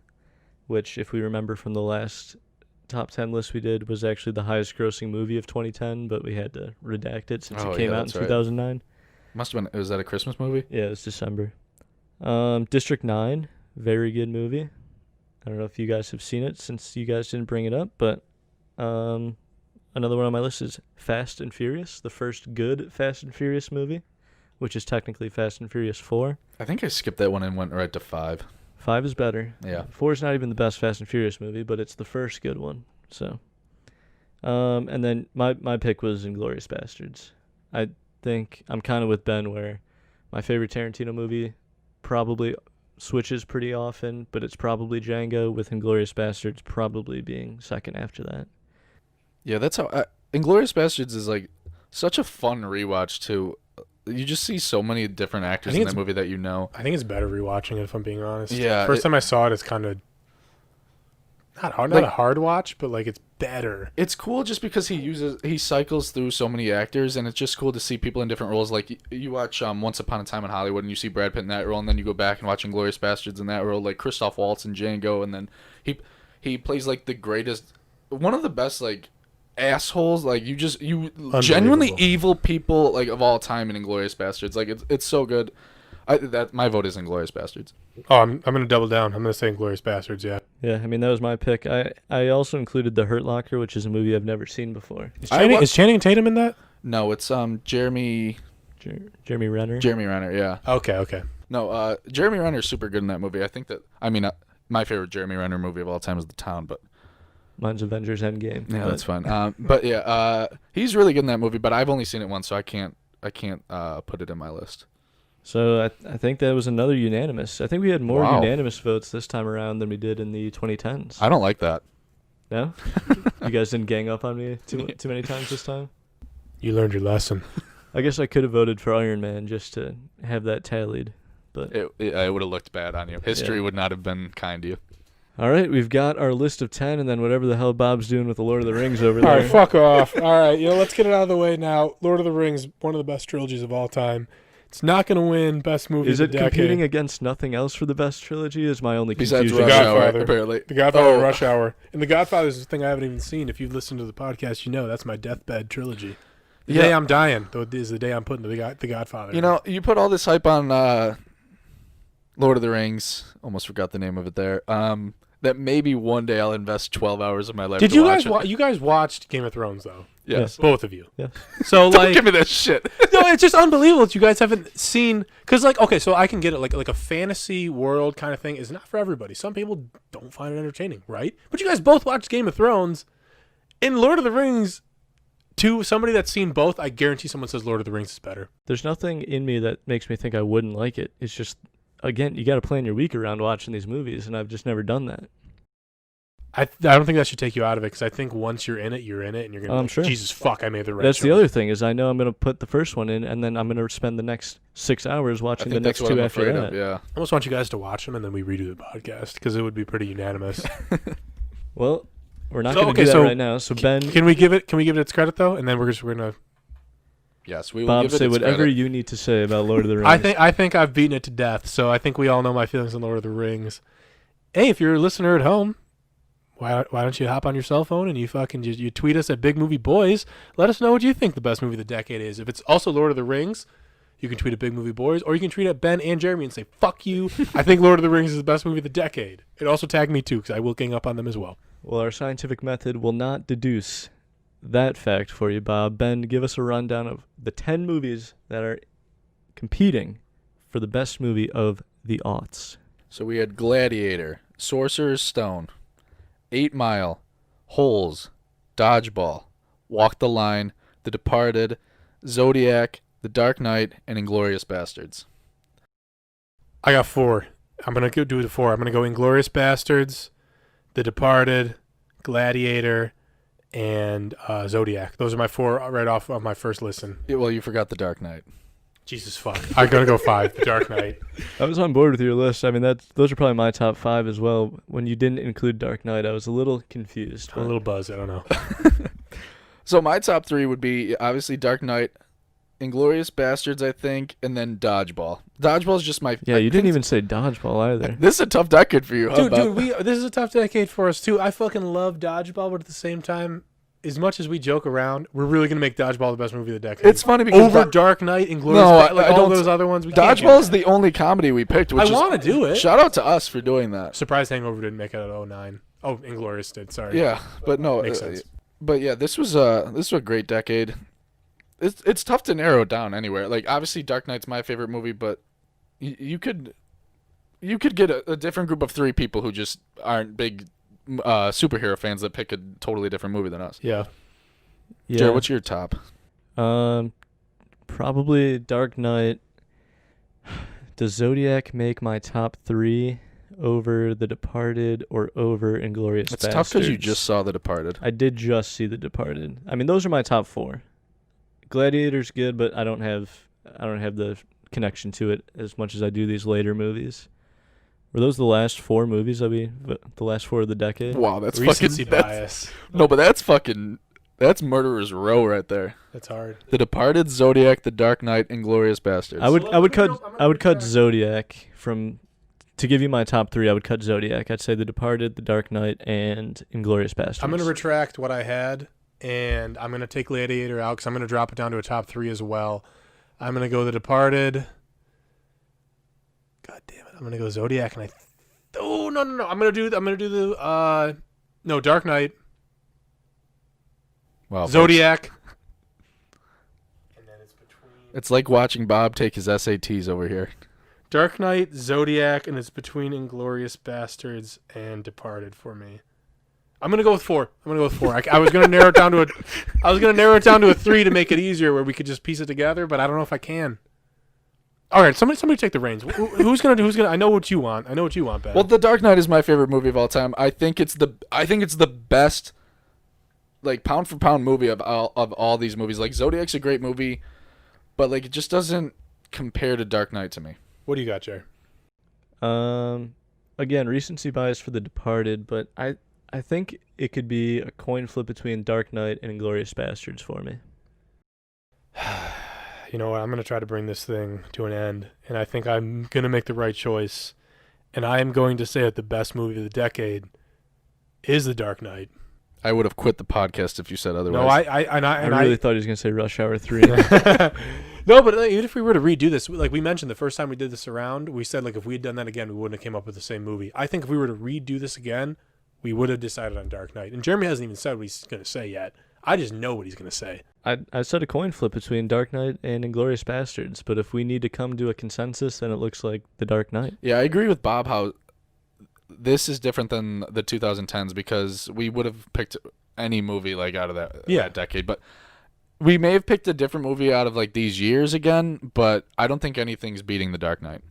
which, if we remember from the last top 10 list we did, was actually the highest grossing movie of 2010, but we had to redact it since it came out in 2009. Must have been. Was that a Christmas movie? Yeah, it was December. District 9, very good movie. I don't know if you guys have seen it since you guys didn't bring it up, but another one on my list is Fast and Furious, the first good Fast and Furious movie, which is technically Fast and Furious 4. I think I skipped that one and went right to 5. 5 is better. Yeah. 4 is not even the best Fast and Furious movie, but it's the first good one. So, and then my pick was Inglourious Bastards. I think I'm kind of with Ben where my favorite Tarantino movie probably switches pretty often, but it's probably Django, with Inglourious Bastards probably being second after that. Yeah, that's how Inglourious Bastards is like such a fun rewatch too. You just see so many different actors in that movie that you know. I think it's better rewatching it, if I'm being honest. Yeah. First time I saw it, it's kind of not a hard watch, but like it's better. It's cool just because he cycles through so many actors, and it's just cool to see people in different roles. Like you watch Once Upon a Time in Hollywood, and you see Brad Pitt in that role, and then you go back and watch Inglourious Bastards in that role, like Christoph Waltz in Django, and then he plays like the greatest, one of the best like assholes, like you genuinely evil people like of all time in Inglourious Bastards. Like it's so good. My vote is Inglourious Bastards. Oh, I'm going to double down. I'm going to say Inglourious Bastards, yeah. Yeah, I mean, that was my pick. I also included The Hurt Locker, which is a movie I've never seen before. Is Channing Tatum in that? No, it's Jeremy Renner. Jeremy Renner, yeah. Okay. No, Jeremy Renner's super good in that movie. I think that my favorite Jeremy Renner movie of all time is The Town, but Mine's Avengers Endgame. yeah, that's fine. But yeah, he's really good in that movie, but I've only seen it once, so I can't put it in my list. So I think that was another unanimous. I think we had more Wow. unanimous votes this time around than we did in the 2010s. I don't like that. No? You guys didn't gang up on me too many times this time? You learned your lesson. I guess I could have voted for Iron Man just to have that tallied. But It would have looked bad on you. History would not have been kind to you. all right, we've got our list of 10, and then whatever the hell Bob's doing with the Lord of the Rings over All there. right, fuck off. All right, let's get it out of the way now. Lord of the Rings, one of the best trilogies of all time. It's not going to win best movie Is of it the decade. competing against nothing else for the best trilogy? Is my only Besides confusion. Rush Hour, Godfather. apparently. The Godfather and Oh. Rush Hour. And The Godfather is the thing I haven't even seen. If you've listened to the podcast, you know that's my deathbed trilogy. The day I'm dying, though, is the day I'm putting the Godfather. You know, you put all this hype on Lord of the Rings. Almost forgot the name of it there. That maybe one day I'll invest 12 hours of my life. Did to you watch guys it. you guys watched Game of Thrones though? Yes. Both of you. Yeah. So Don't give me that shit. no, it's just unbelievable that you guys haven't seen. Because okay, so I can get it. Like a fantasy world kind of thing is not for everybody. Some people don't find it entertaining, right? But you guys both watched Game of Thrones. In Lord of the Rings, to somebody that's seen both, I guarantee someone says Lord of the Rings is better. There's nothing in me that makes me think I wouldn't like it. It's just, again, you got to plan your week around watching these movies, and I've just never done that. I don't think that should take you out of it because I think once you're in it, and you're gonna. I'm sure. Jesus fuck, I made the right. That's the choice. other thing is I know I'm going to put the first one in, and then I'm going to spend the next 6 hours I watching the think next that's what two I'm after afraid that. of, yeah. I almost want you guys to watch them and then we redo the podcast because it would be pretty unanimous. Well, we're not So, going to okay, do that so right now. So Ben, Can we give it its credit though? And then we're gonna. Yes, we will Bob, give it say its whatever credit. you need to say about Lord of the Rings. I think I've beaten it to death. So I think we all know my feelings on Lord of the Rings. Hey, if you're a listener at home, why don't you hop on your cell phone and you tweet us at Big Movie Boys? Let us know what you think the best movie of the decade is. If it's also Lord of the Rings, you can tweet at Big Movie Boys, or you can tweet at Ben and Jeremy and say fuck you. I think Lord of the Rings is the best movie of the decade. And also tag me too because I will gang up on them as well. Well, our scientific method will not deduce that fact for you, Bob. Ben, give us a rundown of the 10 movies that are competing for the best movie of the aughts. So we had Gladiator, Sorcerer's Stone, 8 Mile, Holes, Dodgeball, Walk the Line, The Departed, Zodiac, The Dark Knight, and Inglourious Bastards. I got 4. I'm going to do the 4. I'm going to go Inglourious Bastards, The Departed, Gladiator, and Zodiac. Those are my 4 right off of my first listen. Yeah, well, you forgot The Dark Knight. Jesus fuck. I'm going to go 5, The Dark Knight. I was on board with your list. I mean, those are probably my top 5 as well. When you didn't include Dark Knight, I was a little confused. I'm a little buzzed. I don't know. So my top 3 would be obviously Dark Knight, Inglourious Bastards, I think, and then Dodgeball. Dodgeball is just my... Yeah, you didn't even say Dodgeball either. This is a tough decade for you. Dude, this is a tough decade for us too. I fucking love Dodgeball, but at the same time, as much as we joke around, we're really gonna make Dodgeball the best movie of the decade. It's funny because over Dark Knight and Glorious, No, like I all don't- those other ones. We can't Dodgeball do is the only comedy we picked. Which I want to do it. Shout out to us for doing that. Surprise Hangover didn't make it at 09. Oh, Inglourious did. Sorry. Yeah, but no, Makes sense. But yeah, this was a great decade. It's tough to narrow it down anywhere. Like obviously, Dark Knight's my favorite movie, but you could get a different group of 3 people who just aren't big superhero fans that pick a totally different movie than us. Yeah. Yeah. Jared, what's your top? Probably Dark Knight. Does Zodiac make my top 3 over The Departed or over Inglourious It's Bastards? tough because you just saw The Departed. I did just see The Departed. I mean, those are my top 4. Gladiator's good, but I don't have the connection to it as much as I do these later movies. Were those the last 4 movies the last 4 of the decade? Wow, that's Recency fucking bias. No, but that's Murderer's Row right there. That's hard. The Departed, Zodiac, The Dark Knight, Inglourious Bastards. I would cut Zodiac from to give you my top 3. I would cut Zodiac. I'd say The Departed, The Dark Knight, and Inglourious Bastards. I'm going to retract what I had, and I'm going to take Gladiator out because I'm going to drop it down to a top 3 as well. I'm going to go The Departed, God damn it! I'm gonna go Zodiac, and oh no. I'm gonna do the no, Dark Knight. Well, Zodiac. And then it's between it's like watching Bob take his SATs over here. Dark Knight, Zodiac, and it's between Inglourious Bastards and Departed for me. I'm gonna go with 4. I was gonna narrow it down to a 3 to make it easier, where we could just piece it together. But I don't know if I can. All right, somebody take the reins. Who's gonna? I know what you want. Ben. Well, The Dark Knight is my favorite movie of all time. I think it's the best, like, pound for pound movie of all these movies. Like, Zodiac's a great movie, but like it just doesn't compare to Dark Knight to me. What do you got, Jer? Again, recency bias for The Departed, but I think it could be a coin flip between Dark Knight and Inglourious Bastards for me. You know what? I'm going to try to bring this thing to an end, and I think I'm going to make the right choice. And I am going to say that the best movie of the decade is The Dark Knight. I would have quit the podcast if you said otherwise. No, I really thought he was going to say Rush Hour 3. No, but even if we were to redo this, like we mentioned the first time we did this around, we said like if we had done that again, we wouldn't have came up with the same movie. I think if we were to redo this again, we would have decided on Dark Knight. And Jeremy hasn't even said what he's going to say yet. I just know what he's going to say. I said a coin flip between Dark Knight and Inglourious Bastards, but if we need to come to a consensus, then it looks like The Dark Knight. Yeah, I agree with Bob how this is different than the 2010s because we would have picked any movie like out of that decade. But we may have picked a different movie out of like these years again, but I don't think anything's beating The Dark Knight.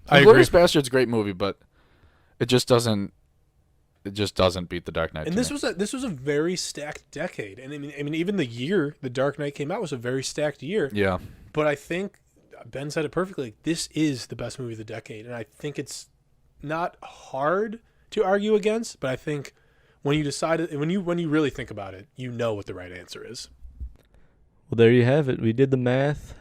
I agree. Inglourious Bastards, great movie, but it just doesn't beat The Dark Knight. And this was a very stacked decade. And I mean, even the year The Dark Knight came out was a very stacked year. Yeah. But I think Ben said it perfectly. This is the best movie of the decade, and I think it's not hard to argue against. But I think when you decide it, when you really think about it, you know what the right answer is. Well, there you have it. We did the math.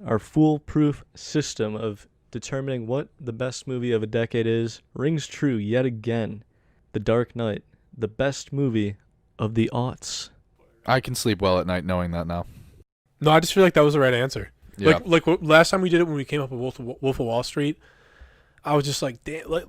Our foolproof system of determining what the best movie of a decade is rings true yet again. The Dark Knight, the best movie of the aughts. I can sleep well at night knowing that now. No, I just feel like that was the right answer. Yeah. Like last time we did it when we came up with Wolf of Wall Street, I was just like, damn, like,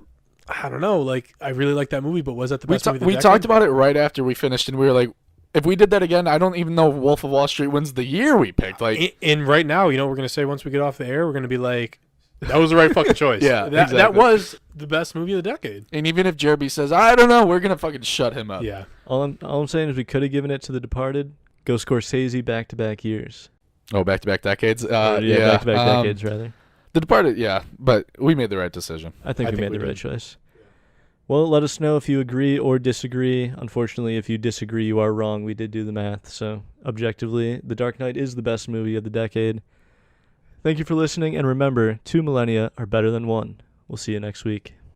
I don't know, like I really like that movie, but was that the best movie of the decade? We talked about it right after we finished, and we were like, if we did that again, I don't even know if Wolf of Wall Street wins the year we picked. Like, and right now, you know, we're gonna say once we get off the air, we're gonna be like, that was the right fucking choice. Yeah, exactly. That was the best movie of the decade. And even if Jeremy says, I don't know, we're gonna fucking shut him up. Yeah. All I'm saying is we could have given it to The Departed. Go Scorsese back-to-back years. Oh, back-to-back decades? Back-to-back decades, rather. The Departed, yeah, but we made the right decision. I think we made the right choice. Well, let us know if you agree or disagree. Unfortunately, if you disagree, you are wrong. We did do the math, so objectively, The Dark Knight is the best movie of the decade. Thank you for listening, and remember, 2 millennia are better than 1. We'll see you next week.